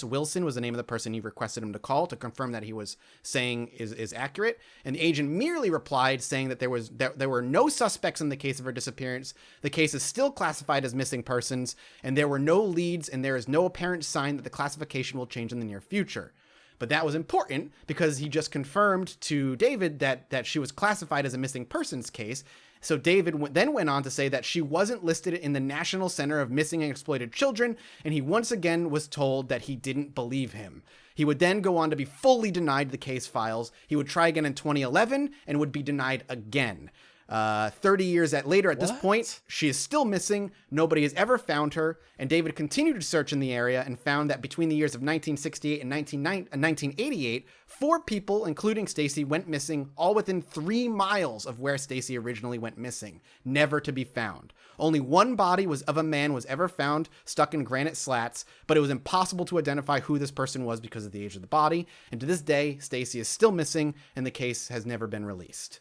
Wilson was the name of the person he requested him to call to confirm that he was saying is accurate. And the agent merely replied saying that there were no suspects in the case of her disappearance. The case is still classified as missing persons, and there were no leads, and there is no apparent sign that the classification will change in the near future. But that was important because he just confirmed to David that she was classified as a missing persons case. So David then went on to say that she wasn't listed in the National Center of Missing and Exploited Children, and he once again was told that he didn't believe him. He would then go on to be fully denied the case files. He would try again in 2011 and would be denied again. 30 years later, at this point, she is still missing. Nobody has ever found her. And David continued to search in the area and found that between the years of 1968 and 1988, 4 people, including Stacy, went missing, all within 3 miles of where Stacy originally went missing, never to be found. Only one body of a man was ever found stuck in granite slats, but it was impossible to identify who this person was because of the age of the body. And to this day, Stacy is still missing, and the case has never been released.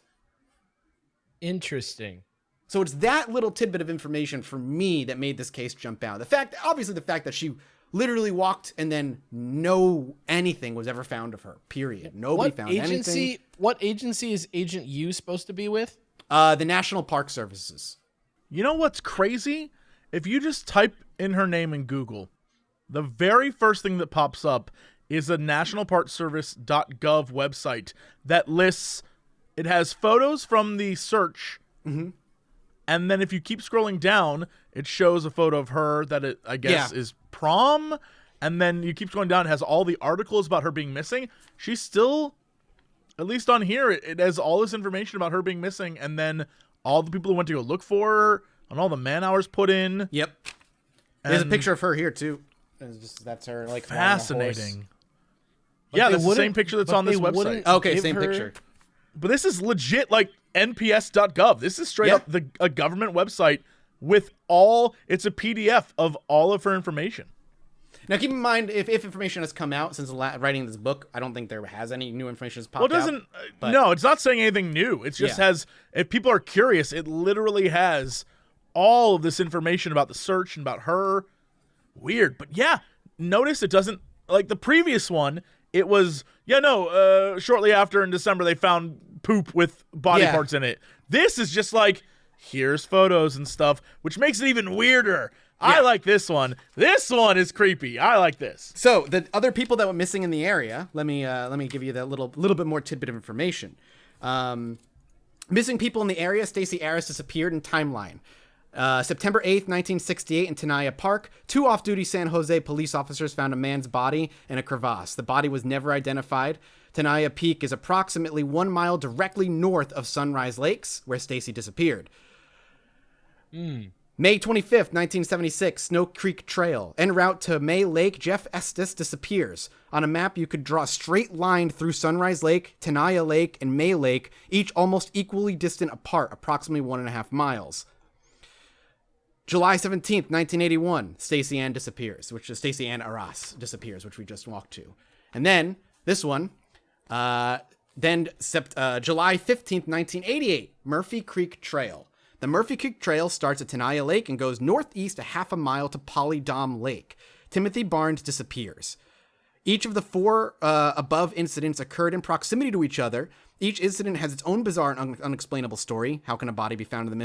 Interesting. So it's that little tidbit of information for me that made this case jump out. The fact that she literally walked and then no anything was ever found of her, period. Nobody found anything. What agency is Agent Yu supposed to be with? The National Park Services. You know what's crazy? If you just type in her name in Google, the very first thing that pops up is a nationalparkservice.gov website that lists. It has photos from the search, and then if you keep scrolling down, it shows a photo of her that I guess is prom, and then you keep scrolling down, it has all the articles about her being missing. She's still, at least on here, it has all this information about her being missing, and then all the people who went to go look for her, and all the man hours put in. Yep. There's a picture of her here, too. That's her, like, fascinating. Yeah, that's the same picture that's on this website. Okay, same picture. But this is legit, like, nps.gov. This is straight up a government website with it's a PDF of all of her information. Now, keep in mind, if information has come out since writing this book, I don't think there has any new information has popped out. No, it's not saying anything new. It just has, if people are curious, it literally has all of this information about the search and about her. Weird. But yeah, notice it doesn't, like the previous one, it was, shortly after in December, they found poop with body parts in it. This is just like, here's photos and stuff, which makes it even weirder. Yeah. I like this one. This one is creepy. I like this. So the other people that were missing in the area, let me give you that little bit more tidbit of information. Missing people in the area, Stacey Aris disappeared in timeline. September 8th, 1968 in Tenaya Park, 2 off-duty San Jose police officers found a man's body in a crevasse. The body was never identified. Tenaya Peak is approximately 1 mile directly north of Sunrise Lakes, where Stacy disappeared. May 25th, 1976, Snow Creek Trail. En route to May Lake, Jeff Estes disappears. On a map, you could draw a straight line through Sunrise Lake, Tenaya Lake, and May Lake, each almost equally distant apart, approximately 1.5 miles. July 17th, 1981, Stacey Ann disappears, which is Stacey Ann Arras disappears, which we just walked to. And then, this one, July 15th, 1988, Murphy Creek Trail. The Murphy Creek Trail starts at Tenaya Lake and goes northeast a 1/2 mile to Polydom Lake. Timothy Barnes disappears. Each of the 4 above incidents occurred in proximity to each other. Each incident has its own bizarre and unexplainable story. How can a body be found in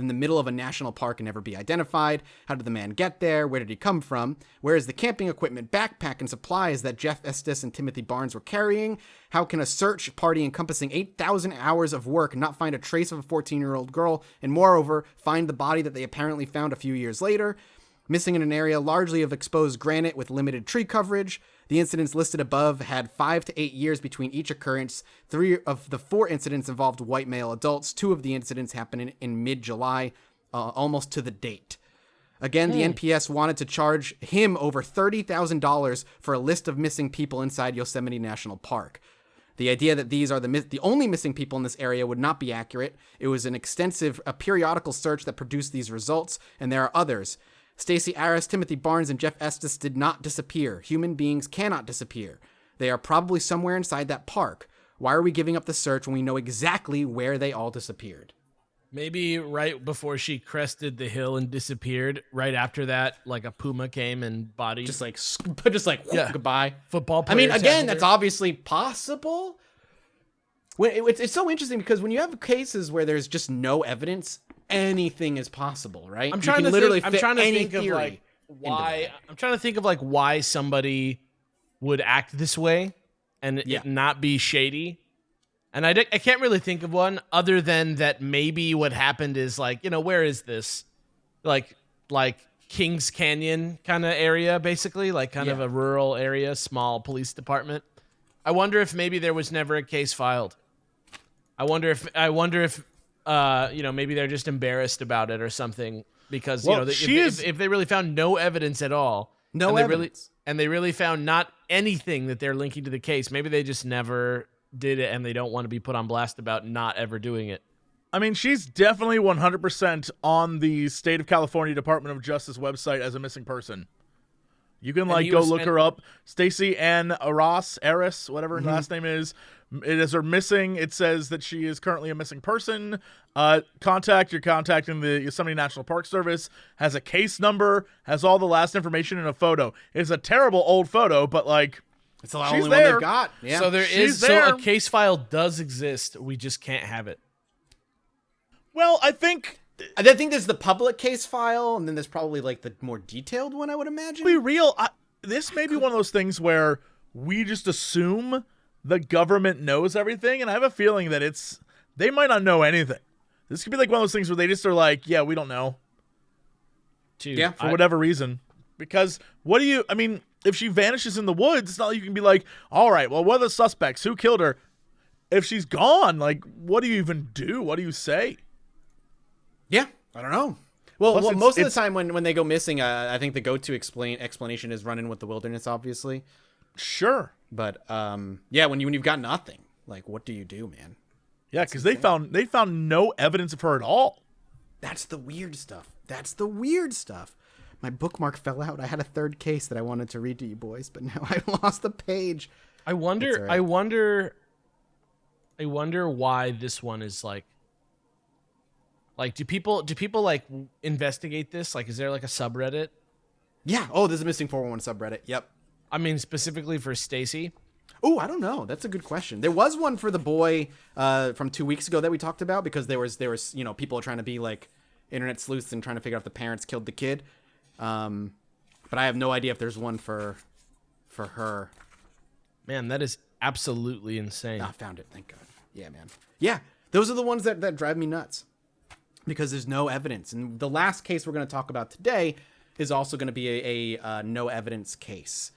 the middle of a national park and never be identified? How did the man get there? Where did he come from? Where is the camping equipment, backpack, and supplies that Jeff Estes and Timothy Barnes were carrying? How can a search party encompassing 8,000 hours of work not find a trace of a 14-year-old girl, and moreover, find the body that they apparently found a few years later? Missing in an area largely of exposed granite with limited tree coverage. The incidents listed above had 5 to 8 years between each occurrence. 3 of the 4 incidents involved white male adults. 2 of the incidents happened in mid-July, almost to the date. Again, the NPS wanted to charge him over $30,000 for a list of missing people inside Yosemite National Park. The idea that these are the only missing people in this area would not be accurate. It was an extensive periodical search that produced these results, and there are others. Stacey Aris, Timothy Barnes, and Jeff Estes did not disappear. Human beings cannot disappear. They are probably somewhere inside that park. Why are we giving up the search when we know exactly where they all disappeared? Maybe right before she crested the hill and disappeared, right after that, like a puma came and bodied. Just like goodbye. Football I mean, players again, happened that's there. obviously possible. It's so interesting because when you have cases where there's just no evidence, anything is possible, right? I'm trying to think of like why. I'm trying to think of like why somebody would act this way and it not be shady. And I can't really think of one other than that maybe what happened is like, where is this? Like Kings Canyon kind of area, basically, like kind of a rural area, small police department. I wonder if maybe there was never a case filed. I wonder if maybe they're just embarrassed about it or something because, if they really found no evidence at all. They really found not anything that they're linking to the case. Maybe they just never did it and they don't want to be put on blast about not ever doing it. I mean, she's definitely 100% on the State of California Department of Justice website as a missing person. You can go look her up. Stacey Ann Aris, whatever her last name is. It is her missing. It says that she is currently a missing person. You're contacting the Yosemite National Park Service, has a case number, has all the last information in a photo. It's a terrible old photo, but it's the only one they've got. Yeah. So a case file does exist. We just can't have it. Well, I think there's the public case file, and then there's probably the more detailed one, I would imagine. Be real. This may be one of those things where we just assume the government knows everything, and I have a feeling that they might not know anything. This could be one of those things where they just are like, yeah, we don't know. Dude, for whatever reason. Because if she vanishes in the woods, it's not like you can be like, all right, well, what are the suspects? Who killed her? If she's gone, what do you even do? What do you say? Yeah, I don't know. Well, most of the time when they go missing, I think the go-to explanation is running with the wilderness, obviously. Sure. But, when you've got nothing, what do you do, man? Yeah, because they found no evidence of her at all. That's the weird stuff. My bookmark fell out. I had a third case that I wanted to read to you boys, but now I lost the page. I wonder why this one is do people investigate this? Is there a subreddit? Yeah. Oh, there's a missing 411 subreddit. Yep. I mean, specifically for Stacey. Oh, I don't know. That's a good question. There was one for the boy from 2 weeks ago that we talked about because there was people trying to be internet sleuths and trying to figure out if the parents killed the kid. But I have no idea if there's one for her. Man, that is absolutely insane. I found it. Thank God. Yeah, man. Yeah, those are the ones that drive me nuts because there's no evidence. And the last case we're going to talk about today is also going to be a no evidence case.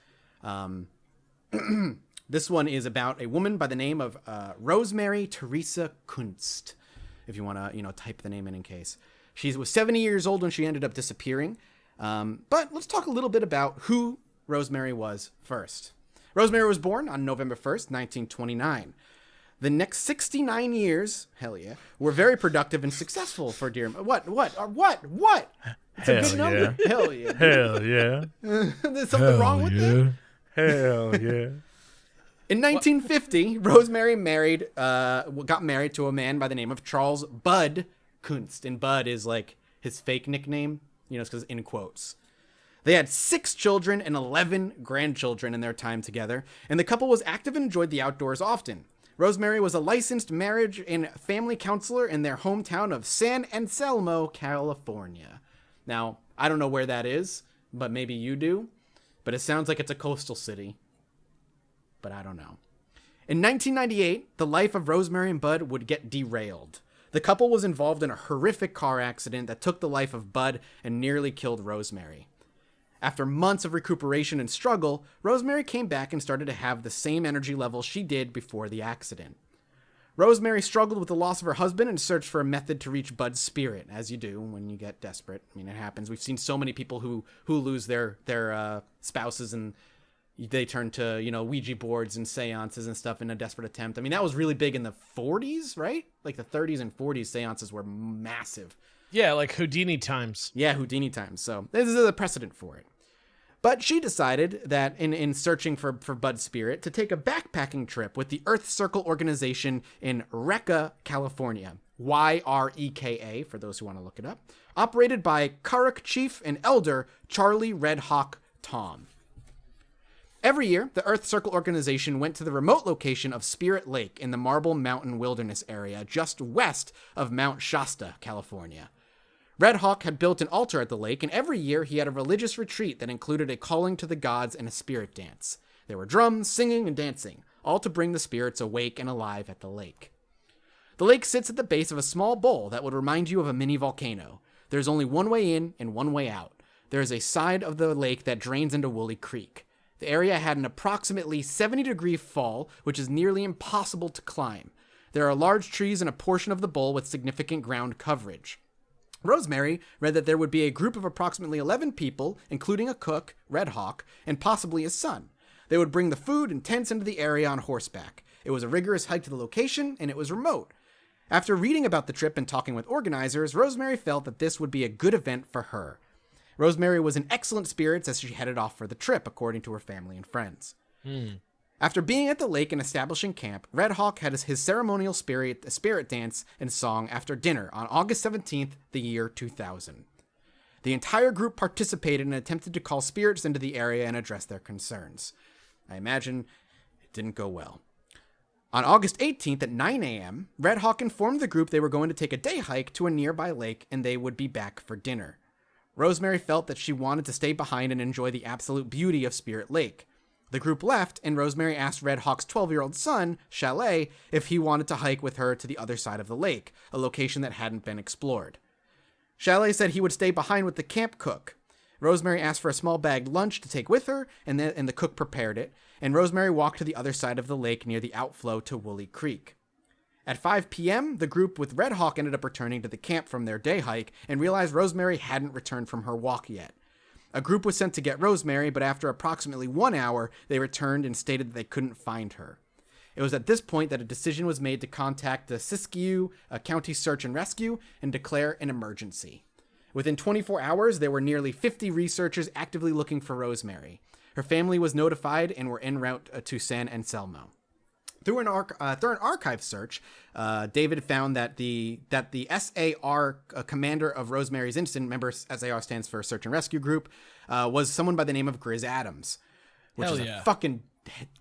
This one is about a woman by the name of Rosemary Teresa Kunst, if you want to, type the name in case. She was 70 years old when she ended up disappearing. But let's talk a little bit about who Rosemary was first. Rosemary was born on November 1st, 1929. The next 69 years, hell yeah, were very productive and successful for dear... What? It's a good number. Yeah. Hell yeah. Hell yeah. There's something wrong with that? Hell yeah. In 1950, Rosemary got married to a man by the name of Charles Bud Kunst. And Bud is his fake nickname. It's because in quotes. They had 6 children and 11 grandchildren in their time together, and the couple was active and enjoyed the outdoors often. Rosemary was a licensed marriage and family counselor in their hometown of San Anselmo, California. Now, I don't know where that is, but maybe you do, but it sounds like it's a coastal city, but I don't know. In 1998, the life of Rosemary and Bud would get derailed. The couple was involved in a horrific car accident that took the life of Bud and nearly killed Rosemary. After months of recuperation and struggle, Rosemary came back and started to have the same energy level she did before the accident. Rosemary struggled with the loss of her husband and searched for a method to reach Bud's spirit, as you do when you get desperate. I mean, it happens. We've seen so many people who lose their spouses and, they turned to, Ouija boards and seances and stuff in a desperate attempt. I mean, that was really big in the 40s, right? Like the 30s and 40s, seances were massive. Yeah, like Houdini times. Yeah, Houdini times. So this is a precedent for it. But she decided that in searching for Bud's spirit, to take a backpacking trip with the Earth Circle organization in Reka, California. YREKA, for those who want to look it up. Operated by Karuk chief and elder Charlie Red Hawk Tom. Every year, the Earth Circle organization went to the remote location of Spirit Lake in the Marble Mountain Wilderness area just west of Mount Shasta, California. Red Hawk had built an altar at the lake, and every year he had a religious retreat that included a calling to the gods and a spirit dance. There were drums, singing, and dancing, all to bring the spirits awake and alive at the lake. The lake sits at the base of a small bowl that would remind you of a mini volcano. There's only one way in and one way out. There is a side of the lake that drains into Woolly Creek. The area had an approximately 70-degree fall, which is nearly impossible to climb. There are large trees in a portion of the bowl with significant ground coverage. Rosemary read that there would be a group of approximately 11 people, including a cook, Red Hawk, and possibly his son. They would bring the food and tents into the area on horseback. It was a rigorous hike to the location, and it was remote. After reading about the trip and talking with organizers, Rosemary felt that this would be a good event for her. Rosemary was in excellent spirits as she headed off for the trip, according to her family and friends. After being at the lake and establishing camp, Red Hawk had his ceremonial spirit dance and song after dinner on August 17th, the year 2000. The entire group participated and attempted to call spirits into the area and address their concerns. I imagine it didn't go well. On August 18th at 9 a.m., Red Hawk informed the group they were going to take a day hike to a nearby lake and they would be back for dinner. Rosemary felt that she wanted to stay behind and enjoy the absolute beauty of Spirit Lake. The group left, and Rosemary asked Red Hawk's 12-year-old son, Chalet, if he wanted to hike with her to the other side of the lake, a location that hadn't been explored. Chalet said he would stay behind with the camp cook. Rosemary asked for a small bagged lunch to take with her, and the cook prepared it, and Rosemary walked to the other side of the lake near the outflow to Woolly Creek. At 5 p.m., the group with Red Hawk ended up returning to the camp from their day hike and realized Rosemary hadn't returned from her walk yet. A group was sent to get Rosemary, but after approximately 1 hour, they returned and stated that they couldn't find her. It was at this point that a decision was made to contact the Siskiyou County Search and Rescue and declare an emergency. Within 24 hours, there were nearly 50 researchers actively looking for Rosemary. Her family was notified and were en route to San Anselmo. Through an archive search, David found that the SAR commander of Rosemary's incident, remember SAR stands for Search and Rescue Group, was someone by the name of Grizz Adams, which is a fucking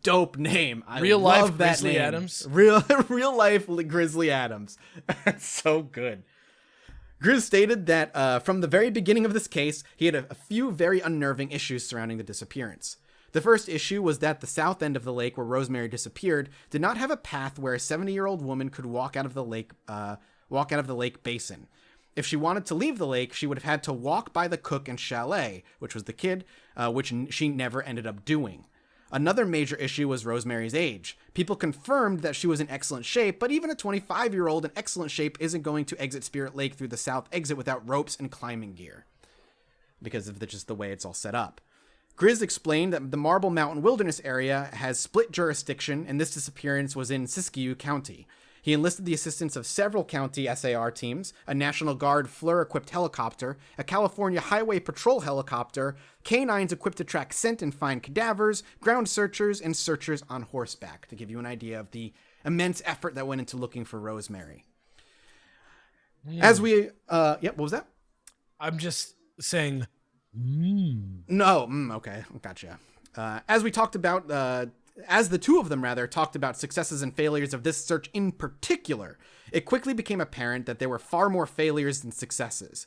dope name. I Real love life that Grizzly name. Adams. Real life Grizzly Adams. That's so good. Grizz stated that from the very beginning of this case, he had a few very unnerving issues surrounding the disappearance. The first issue was that the south end of the lake where Rosemary disappeared did not have a path where a 70-year-old woman could walk out of the lake basin. If she wanted to leave the lake, she would have had to walk by the cook and Chalet, which was the kid, which she never ended up doing. Another major issue was Rosemary's age. People confirmed that she was in excellent shape, but even a 25-year-old in excellent shape isn't going to exit Spirit Lake through the south exit without ropes and climbing gear, because of just the way it's all set up. Grizz explained that the Marble Mountain Wilderness area has split jurisdiction, and this disappearance was in Siskiyou County. He enlisted the assistance of several county SAR teams, a National Guard FLIR-equipped helicopter, a California Highway Patrol helicopter, canines equipped to track scent and find cadavers, ground searchers, and searchers on horseback, to give you an idea of the immense effort that went into looking for Rosemary. As we, what was that? I'm just saying... No, okay, gotcha. As we talked about, as the two of them talked about successes and failures of this search in particular, it quickly became apparent that there were far more failures than successes.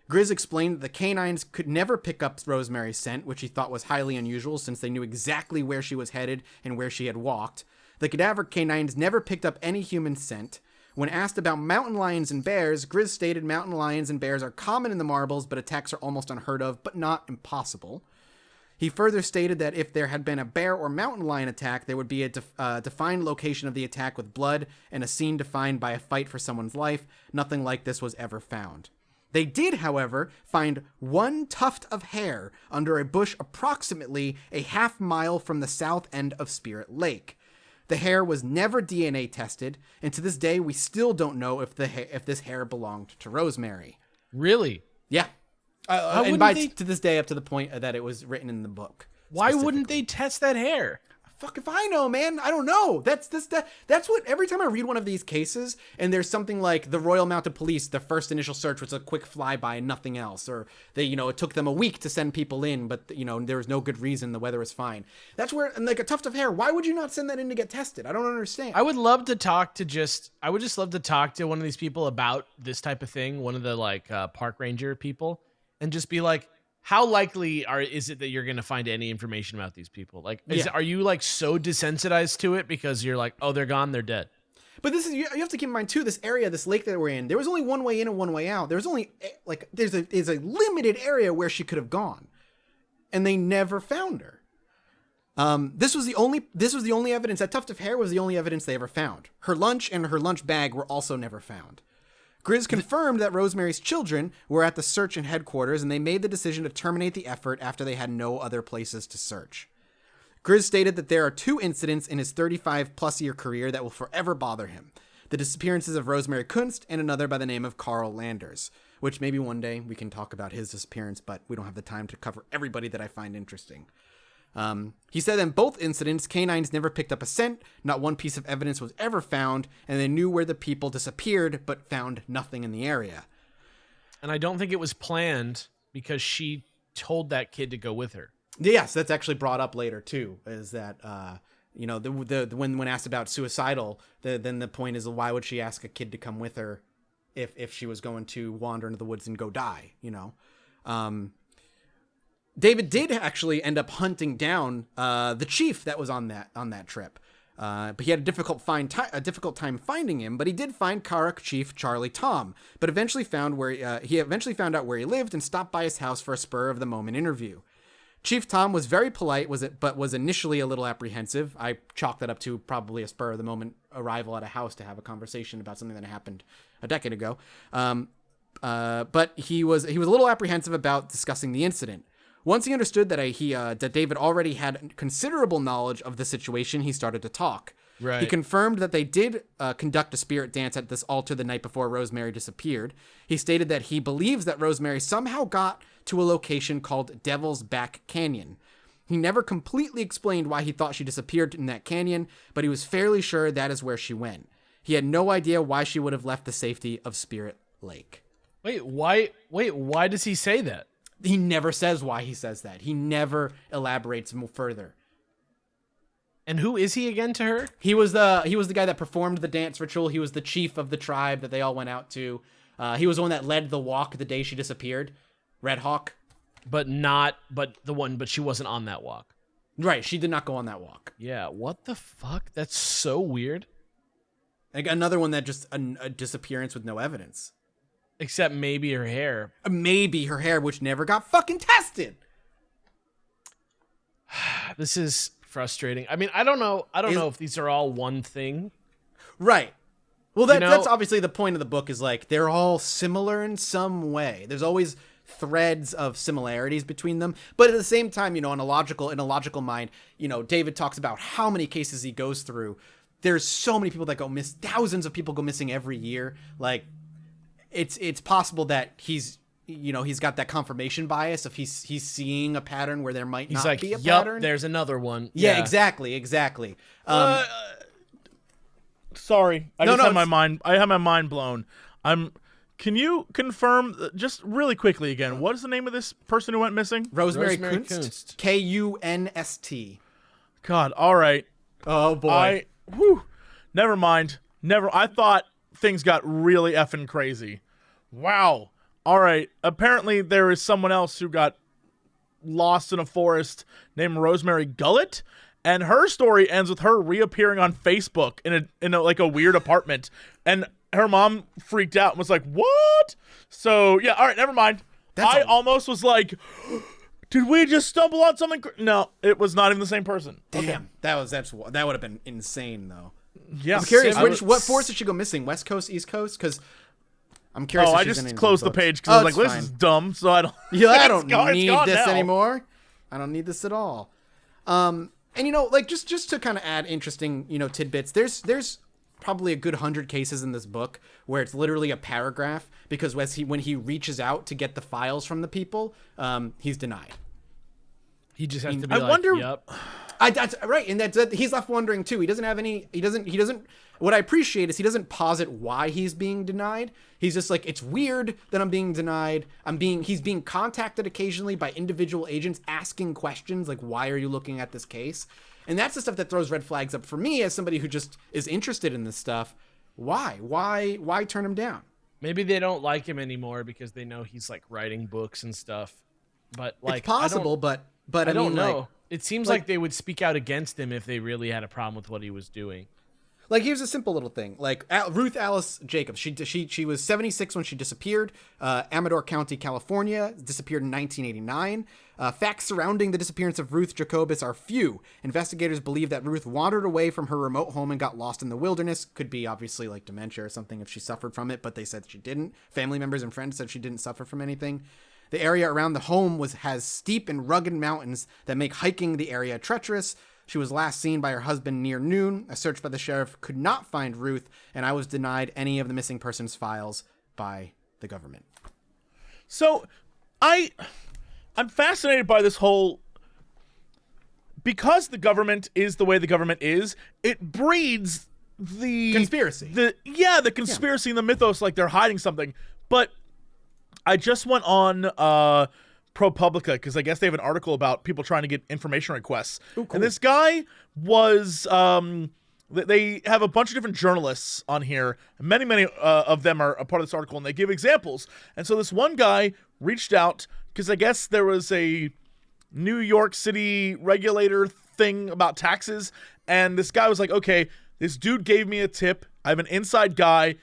Grizz explained that the canines could never pick up Rosemary's scent, which he thought was highly unusual since they knew exactly where she was headed and where she had walked. The cadaver canines never picked up any human scent. When asked about mountain lions and bears, Grizz stated mountain lions and bears are common in the marbles, but attacks are almost unheard of, but not impossible. He further stated that if there had been a bear or mountain lion attack, there would be a defined location of the attack with blood and a scene defined by a fight for someone's life. Nothing like this was ever found. They did, however, find one tuft of hair under a bush approximately a half-mile from the south end of Spirit Lake. The hair was never DNA tested, and to this day, we still don't know if this hair belonged to Rosemary. Really? Yeah. To this day, up to the point that it was written in the book. Why wouldn't they test that hair? Fuck if I know, man. I don't know. That's what every time I read one of these cases and there's something like the Royal Mounted Police, the first initial search was a quick flyby and nothing else, or it took them a week to send people in, but there was no good reason, the weather was fine. That's where, and like a tuft of hair, why would you not send that in to get tested? I don't understand. I would love to talk to one of these people about this type of thing, one of the park ranger people, and just be like, how likely is it that you're going to find any information about these people? Are you so desensitized to it because you're like, oh, they're gone, they're dead? But you have to keep in mind too, this lake that we're in, there was only one way in and one way out. There's only there's a limited area where she could have gone, and they never found her. This was the only evidence. That tuft of hair was the only evidence they ever found. Her lunch and her lunch bag were also never found. Grizz confirmed that Rosemary's children were at the search and headquarters, and they made the decision to terminate the effort after they had no other places to search. Grizz stated that there are 2 incidents in his 35-plus-year career that will forever bother him. The disappearances of Rosemary Kunst and another by the name of Carl Landers, which maybe one day we can talk about his disappearance, but we don't have the time to cover everybody that I find interesting. He said in both incidents, canines never picked up a scent, not one piece of evidence was ever found, and they knew where the people disappeared, but found nothing in the area. And I don't think it was planned because she told that kid to go with her. Yes, that's actually brought up later too, is that, when asked about suicidal, then the point is, why would she ask a kid to come with her if she was going to wander into the woods and go die, David did actually end up hunting down the chief that was on that trip, but he had a difficult time finding him. But he did find Karuk Chief Charlie Tom, but eventually found out where he lived and stopped by his house for a spur of the moment interview. Chief Tom was very polite, but was initially a little apprehensive. I chalk that up to probably a spur of the moment arrival at a house to have a conversation about something that happened a decade ago. But he was a little apprehensive about discussing the incident. Once he understood that David already had considerable knowledge of the situation, he started to talk. Right. He confirmed that they did conduct a spirit dance at this altar the night before Rosemary disappeared. He stated that he believes that Rosemary somehow got to a location called Devil's Back Canyon. He never completely explained why he thought she disappeared in that canyon, but he was fairly sure that is where she went. He had no idea why she would have left the safety of Spirit Lake. Wait, why does he say that? He never says why he says that. He never elaborates further. And who is he again to her? He was the guy that performed the dance ritual. He was the chief of the tribe that they all went out to. He was the one that led the walk the day she disappeared. Red Hawk. But she wasn't on that walk. Right, she did not go on that walk. Yeah, what the fuck? That's so weird. Like another one that just a disappearance with no evidence. Except maybe her hair. Maybe her hair, which never got fucking tested. This is frustrating. I mean, I don't know if these are all one thing. Right. Well, that's obviously the point of the book, is like they're all similar in some way. There's always threads of similarities between them, but at the same time, in a logical mind, David talks about how many cases he goes through. There's so many people that go miss. Thousands of people go missing every year. Like, it's possible that he's got that confirmation bias if he's seeing a pattern where there might not be a pattern. There's another one. Yeah, exactly. Sorry, I had my mind blown. Can you confirm just really quickly again? What is the name of this person who went missing? Rosemary Kunst. Kunst. God, all right. Oh boy. Never mind. I thought things got really effing crazy. Wow. All right. Apparently there is someone else who got lost in a forest named Rosemary Gullet, and her story ends with her reappearing on Facebook in a weird apartment, and her mom freaked out and was like, "What?" So yeah. All right. Never mind. I almost was like, did we just stumble on something? No, it was not even the same person. Damn. Okay. That would have been insane though. Yeah. I'm curious, what forest did she go missing? West Coast, East Coast? Because I'm curious. Oh, if I she's in just any closed the books. page because I was it's like, this fine. is dumb, so I don't. Yeah, I It's don't need gone this now. anymore. I don't need this at all. And like just to kind of add interesting, tidbits. There's probably a good 100 cases in this book where it's literally a paragraph because when he reaches out to get the files from the people, he's denied. He just has to be I like, wonder- yep. That's right, and that's he's left wondering too. He doesn't have any. He doesn't. What I appreciate is he doesn't posit why he's being denied. He's just like, it's weird that I'm being denied. He's being contacted occasionally by individual agents asking questions like, why are you looking at this case? And that's the stuff that throws red flags up for me as somebody who just is interested in this stuff. Why turn him down? Maybe they don't like him anymore because they know he's like writing books and stuff. But like, It's possible, but I don't mean, know. like, It seems like they would speak out against him if they really had a problem with what he was doing. Like, here's a simple little thing. Like, Ruth Alice Jacobs, she was 76 when she disappeared. Amador County, California, disappeared in 1989. Facts surrounding the disappearance of Ruth Jacobus are few. Investigators believe that Ruth wandered away from her remote home and got lost in the wilderness. Could be, obviously, like dementia or something if she suffered from it, but they said she didn't. Family members and friends said she didn't suffer from anything. The area around the home has steep and rugged mountains that make hiking the area treacherous. She was last seen by her husband near noon. A search by the sheriff could not find Ruth, and I was denied any of the missing persons files by the government. So, I'm fascinated by this whole, because the government is the way the government is, it breeds the Conspiracy. The conspiracy and the mythos, like they're hiding something. But I just went on ProPublica because I guess they have an article about people trying to get information requests. Ooh, cool. And this guy was they have a bunch of different journalists on here. Many of them are a part of this article, and they give examples. And so this one guy reached out because I guess there was a New York City regulator thing about taxes, and this guy was like, okay, this dude gave me a tip. I'm an inside guy.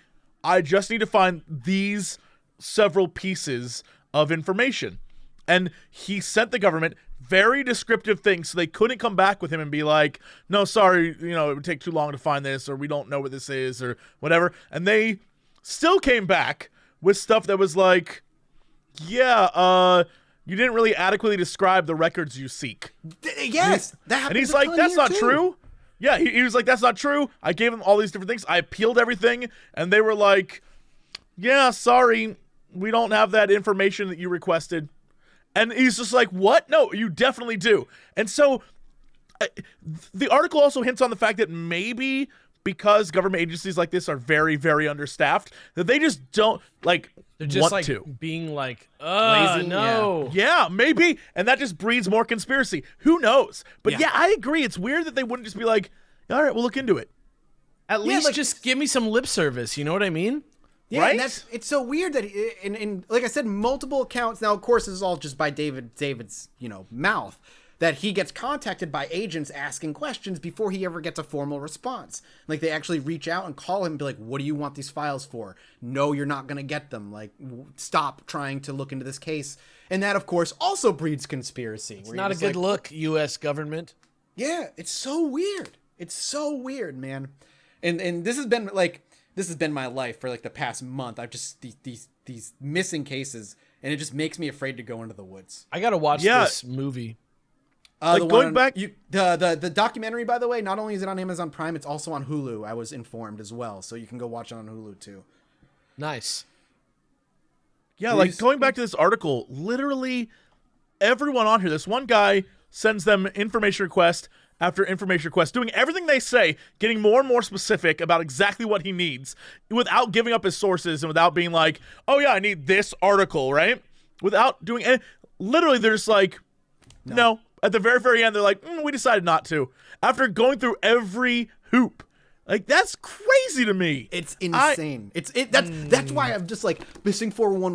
I just need to find these several pieces of information. And he sent the government very descriptive things so they couldn't come back with him and be like, no, sorry, it would take too long to find this, or we don't know what this is, or whatever. And they still came back with stuff that was like, yeah, you didn't really adequately describe the records you seek. Yes, that happens. And he's like, that's not true. Yeah, he was like, that's not true. I gave him all these different things. I appealed everything, and they were like, yeah, sorry, we don't have that information that you requested. And he's just like, what? No, you definitely do. And so the article also hints on the fact that maybe because government agencies like this are very, very understaffed, that they just don't They're just want like to. being like, Lazy, no. Yeah, maybe. And that just breeds more conspiracy. Who knows? But Yeah. yeah, I agree. It's weird that they wouldn't just be like, all right, we'll look into it. At least like- just give me some lip service. You know what I mean? Yeah, Right? and it's so weird that in like I said, multiple accounts. Now, of course, this is all just by David's mouth, that he gets contacted by agents asking questions before he ever gets a formal response. Like, they actually reach out and call him and be like, what do you want these files for? No, you're not gonna get them. Like, stop trying to look into this case. And that, of course, also breeds conspiracy. It's not a good look, U.S. government. Yeah, it's so weird. It's so weird, man. And this has been my life for like the past month. I've just these missing cases, and it just makes me afraid to go into the woods. I gotta watch this movie. Like, The going one back- the documentary, by the way, not only is it on Amazon Prime, it's also on Hulu. I was informed as well, so you can go watch it on Hulu too. Nice. Yeah, Please. like going back to this article, literally everyone on here, this one guy sends them information request after information request, doing everything they say, getting more and more specific about exactly what he needs without giving up his sources and without being like, oh yeah, I need this article, right? Without doing any, literally they're just like, no. At the very, very end, they're like, we decided not to. After going through every hoop. Like, that's crazy to me. It's insane. That's why I'm just like, Missing 411.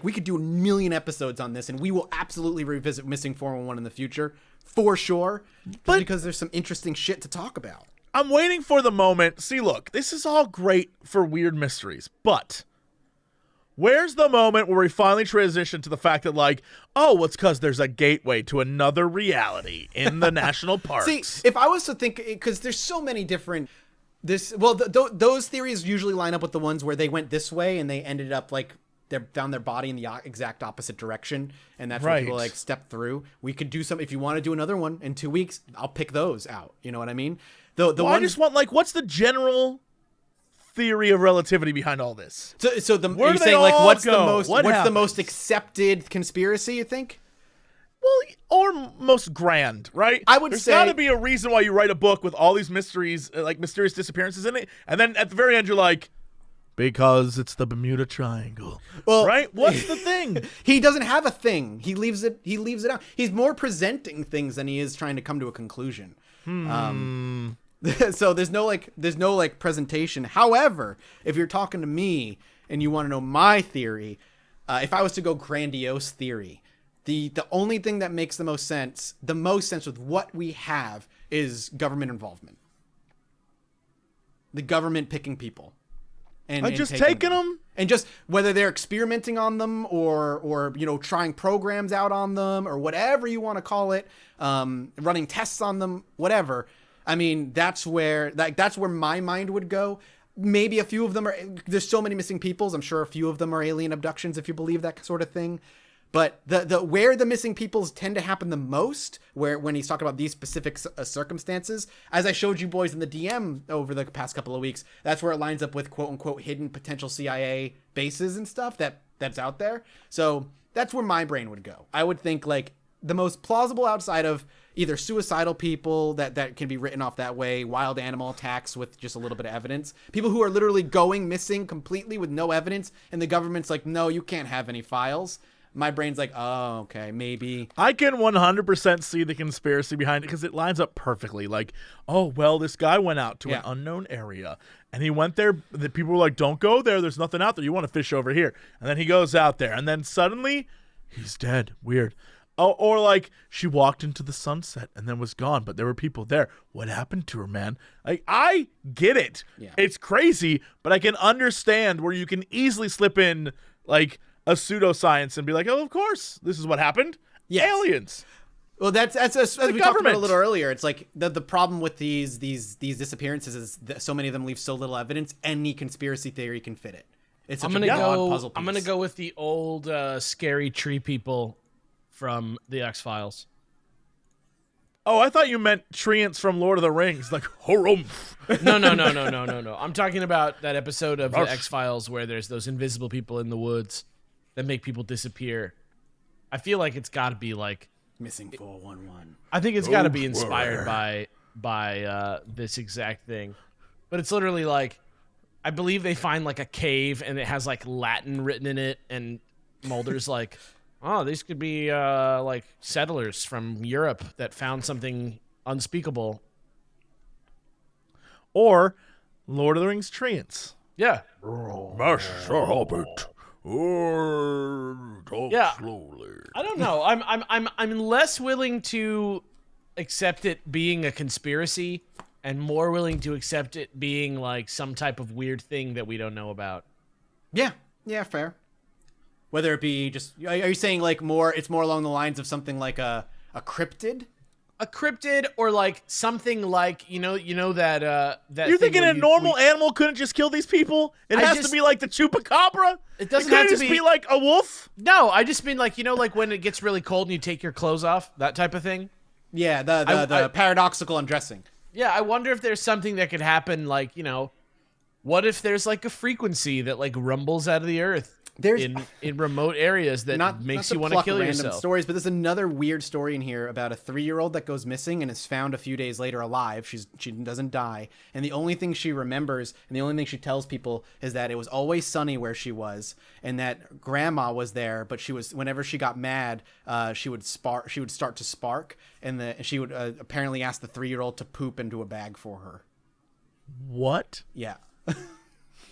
We could do a million episodes on this, and we will absolutely revisit Missing 411 in the future for sure. But because there's some interesting shit to talk about. I'm waiting for the moment. See, look, this is all great for weird mysteries, but where's the moment where we finally transition to the fact that, like, oh, it's because there's a gateway to another reality in the national parks? See, if I was to think, because there's so many different Those theories usually line up with the ones where they went this way and they ended up like they found their body in the exact opposite direction, and that's where people like step through. We could do some if you want to do another one in 2 weeks. I'll pick those out. You know what I mean? I just want like, what's the general theory of relativity behind all this? You're saying like what's the most accepted conspiracy? You think? Well, or most grand, right? I would There's say got to be a reason why you write a book with all these mysteries, like mysterious disappearances in it, and then at the very end you're like, because it's the Bermuda Triangle. Well, right? What's the thing? He doesn't have a thing. He leaves it out. He's more presenting things than he is trying to come to a conclusion. So there's no presentation. However, if you're talking to me and you want to know my theory, if I was to go grandiose theory, the only thing that makes the most sense with what we have is government involvement. The government picking people. And just taking them? And just whether they're experimenting on them or trying programs out on them or whatever you want to call it, running tests on them, whatever. I mean, that's where my mind would go. Maybe a few of them there's so many missing peoples. I'm sure a few of them are alien abductions if you believe that sort of thing. But the where the missing peoples tend to happen the most, when he's talking about these specific circumstances, as I showed you boys in the DM over the past couple of weeks, that's where it lines up with quote unquote hidden potential CIA bases and stuff that's out there. So that's where my brain would go. I would think like the most plausible outside of either suicidal people that can be written off that way, wild animal attacks with just a little bit of evidence, people who are literally going missing completely with no evidence, and the government's like, no, you can't have any files. My brain's like, oh, okay, maybe. I can 100% see the conspiracy behind it because it lines up perfectly. Like, oh, well, this guy went out to an unknown area, and he went there. The people were like, don't go there. There's nothing out there. You want to fish over here. And then he goes out there, and then suddenly he's dead. Weird. Oh, or like she walked into the sunset and then was gone, but there were people there. What happened to her, man? Like, I get it. Yeah. It's crazy, but I can understand where you can easily slip in, like, a pseudoscience and be like, oh, of course, this is what happened. Yes. Aliens. Well, that's as we talked about a little earlier. It's like the problem with these disappearances is that so many of them leave so little evidence. Any conspiracy theory can fit it. It's such a broad puzzle piece. I'm gonna go with the old scary tree people from the X-Files. Oh, I thought you meant treants from Lord of the Rings, like Horumph. No. I'm talking about that episode of the X-Files where there's those invisible people in the woods that make people disappear. I feel like it's got to be like Missing 411. I think it's got to be inspired by this exact thing, but it's literally like, I believe they find like a cave and it has like Latin written in it, and Mulder's like, oh, these could be like settlers from Europe that found something unspeakable. Or Lord of the Rings treants. Yeah. Talk slowly. I don't know. I'm less willing to accept it being a conspiracy and more willing to accept it being like some type of weird thing that we don't know about. Yeah, fair. Whether it be just, are you saying like it's more along the lines of something like a cryptid? A cryptid, or like something like, you know that You're thinking a normal animal couldn't just kill these people? It has to be like the chupacabra? It doesn't have to be like a wolf? No, I just mean like, like when it gets really cold and you take your clothes off, that type of thing. Yeah, the paradoxical undressing. Yeah, I wonder if there's something that could happen, like, what if there's like a frequency that like rumbles out of the earth in remote areas that makes you want to kill yourself? Stories, but there's another weird story in here about a 3-year-old that goes missing and is found a few days later alive. She doesn't die, and the only thing she remembers and the only thing she tells people is that it was always sunny where she was, and that grandma was there, but whenever she got mad, she would start to spark, and she would apparently ask the 3-year-old to poop into a bag for her. What? Yeah.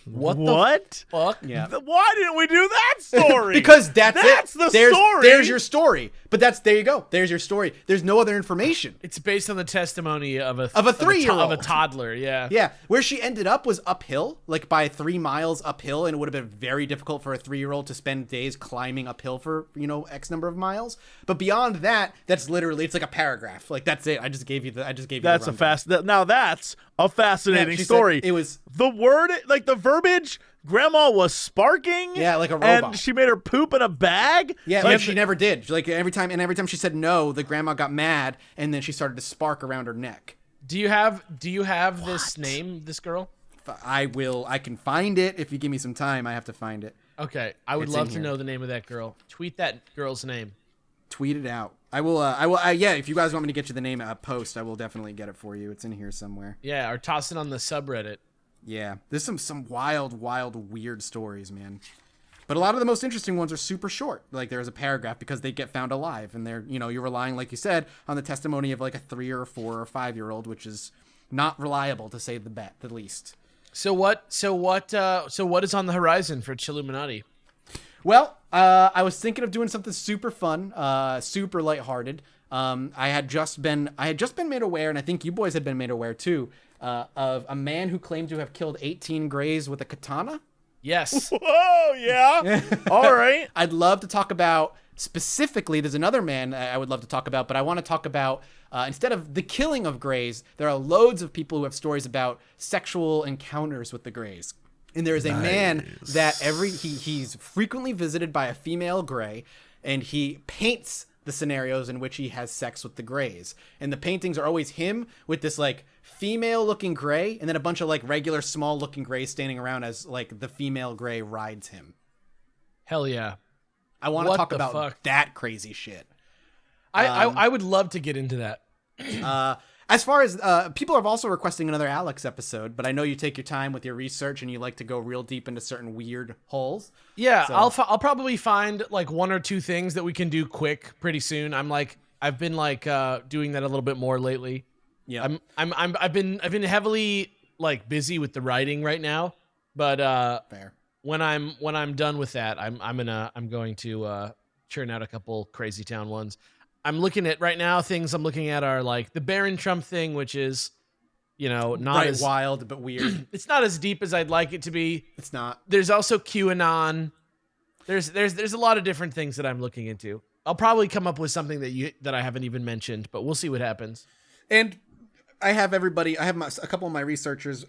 What the fuck? Yeah. Why didn't we do that story? Because that's the story. There's your story. But there you go. There's your story. There's no other information. It's based on the testimony of a 3-year-old. Of a toddler, yeah. Yeah. Where she ended up was uphill, like by 3 miles uphill, and it would have been very difficult for a 3-year-old to spend days climbing uphill for, X number of miles. But beyond that, that's literally, it's like a paragraph. Like, that's it. I just gave you That's a fast. Now that's a fascinating she story. said it was the word, like the verbiage. Grandma was sparking. Yeah, like a robot. And she made her poop in a bag. Yeah, like, she never did. Like every time she said no, the grandma got mad, and then she started to spark around her neck. Do you have this name, this girl? I can find it if you give me some time. I have to find it. Okay, I would love to know the name of that girl. Tweet that girl's name. Tweet it out. I will. Yeah, if you guys want me to get you the name post, I will definitely get it for you. It's in here somewhere. Yeah, or toss it on the subreddit. Yeah, there's some wild, weird stories, man. But a lot of the most interesting ones are super short. Like there's a paragraph because they get found alive, and you're relying, like you said, on the testimony of like a 3 or 4 or 5-year-old, which is not reliable to say the least. So what is on the horizon for Chilluminati? Well, I was thinking of doing something super fun, super lighthearted. I had just been made aware, and I think you boys had been made aware too, of a man who claimed to have killed 18 Greys with a katana. Yes. Whoa, yeah. All right. I'd love to talk about specifically. There's another man I would love to talk about, but I want to talk about instead of the killing of Greys, there are loads of people who have stories about sexual encounters with the Greys. And there is a man that he's frequently visited by a female Grey, and he paints the scenarios in which he has sex with the Greys. And the paintings are always him with this like female looking Grey, and then a bunch of like regular small looking Greys standing around as like the female Grey rides him. Hell yeah. I want to talk about that crazy shit. I would love to get into that. As far as people are also requesting another Alex episode, but I know you take your time with your research and you like to go real deep into certain weird holes. Yeah, so. I'll probably find like 1 or 2 things that we can do quick pretty soon. I've been doing that a little bit more lately. Yeah, I've been heavily like busy with the writing right now, but fair. When I'm done with that, I'm going to churn out a couple crazy town ones. I'm looking at right now. Things I'm looking at are like the Barron Trump thing, which is, not right, as wild but weird. It's not as deep as I'd like it to be. It's not. There's also QAnon. There's a lot of different things that I'm looking into. I'll probably come up with something that I haven't even mentioned, but we'll see what happens. And I have a couple of my researchers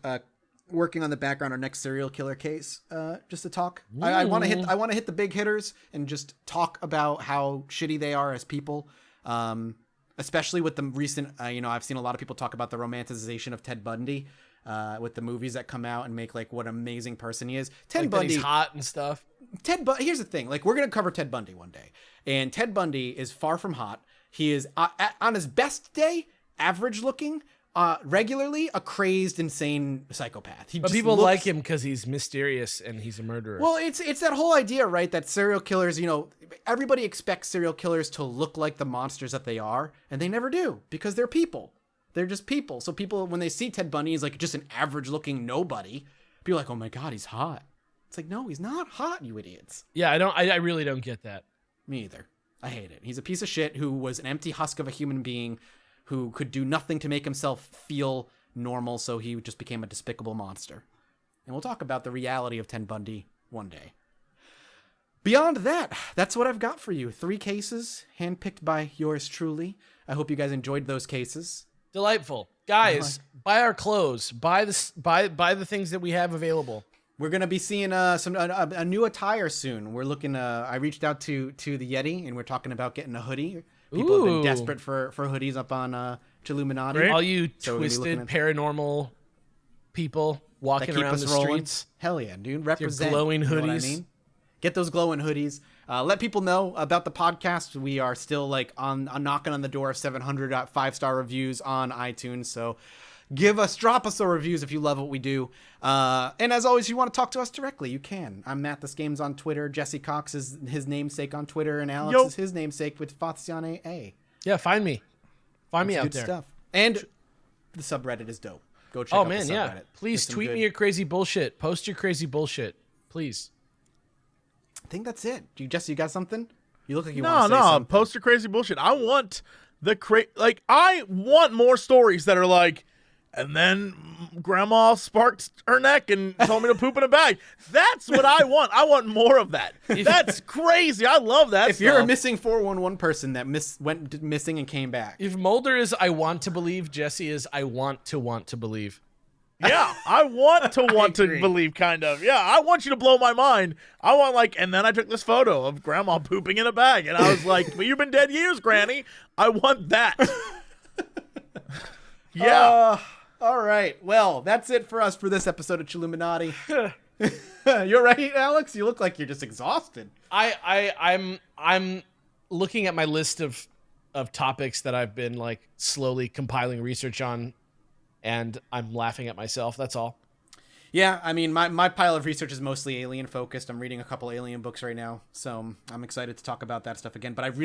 working on the background our next serial killer case, just to talk. I want to hit the big hitters and just talk about how shitty they are as people. Especially with the recent, I've seen a lot of people talk about the romanticization of Ted Bundy, with the movies that come out and make like what an amazing person he is. Ted Bundy, he's hot and stuff. Here's the thing, like we're gonna cover Ted Bundy one day, and Ted Bundy is far from hot. He is on his best day, average looking. Regularly a crazed, insane psychopath. But people like him because he's mysterious and he's a murderer. Well, it's that whole idea, right? That serial killers, everybody expects serial killers to look like the monsters that they are, and they never do because they're people. They're just people. So people, when they see Ted Bundy, he's like just an average-looking nobody. People are like, oh my god, he's hot. It's like, no, he's not hot, you idiots. Yeah, I really don't get that. Me either. I hate it. He's a piece of shit who was an empty husk of a human being who could do nothing to make himself feel normal, so he just became a despicable monster. And we'll talk about the reality of Ted Bundy one day. Beyond that, that's what I've got for you. 3 cases, handpicked by yours truly. I hope you guys enjoyed those cases. Delightful. Guys, buy our clothes. Buy the things that we have available. We're going to be seeing a new attire soon. We're looking, I reached out to the Yeti, and we're talking about getting a hoodie. People have been desperate for hoodies up on Chilluminati. Right. All you twisted paranormal people walking around the streets. Hell yeah, dude. Represent. Your glowing hoodies. You know what I mean? Get those glowing hoodies. Let people know about the podcast. We are still like on knocking on the door of 700 5-star reviews on iTunes. So drop us some reviews if you love what we do. And as always, if you want to talk to us directly, you can. I'm Matt This Games on Twitter. Jesse Cox is his namesake on Twitter, and Alex is his namesake with Fazione A. Yeah, find me. Find me out good there. Stuff. And the subreddit is dope. Go check out the subreddit. Yeah. Please tweet me your crazy bullshit. Post your crazy bullshit. Please. I think that's it. Jesse, you got something? You look like you want to say something. Post your crazy bullshit. I want I want more stories that are like, and then grandma sparked her neck and told me to poop in a bag. That's what I want. I want more of that. That's crazy. I love that If you're a missing 411 person that went missing and came back. If Mulder is I want to believe, Jesse is I want to believe. Yeah, I want to agree. believe, kind of. Yeah, I want you to blow my mind. I want, like, and then I took this photo of Grandma pooping in a bag, and I was like, well, you've been dead years, Granny. I want that. Yeah. All right. Well, that's it for us for this episode of Chilluminati. You're right, Alex. You look like you're just exhausted. I'm looking at my list of topics that I've been like slowly compiling research on, and I'm laughing at myself. That's all. Yeah, I mean, my pile of research is mostly alien focused. I'm reading a couple alien books right now, so I'm excited to talk about that stuff again. But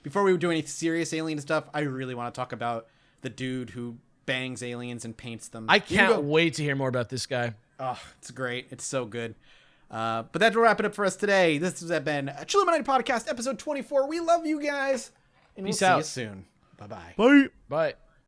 before we do any serious alien stuff, I really want to talk about the dude who bangs aliens and paints them. I can't wait to hear more about this guy. Oh, it's great. It's so good. But that will wrap it up for us today. This has been a Chilluminati Podcast, episode 24. We love you guys. And Peace we'll out. see you soon. Bye-bye. Bye. Bye.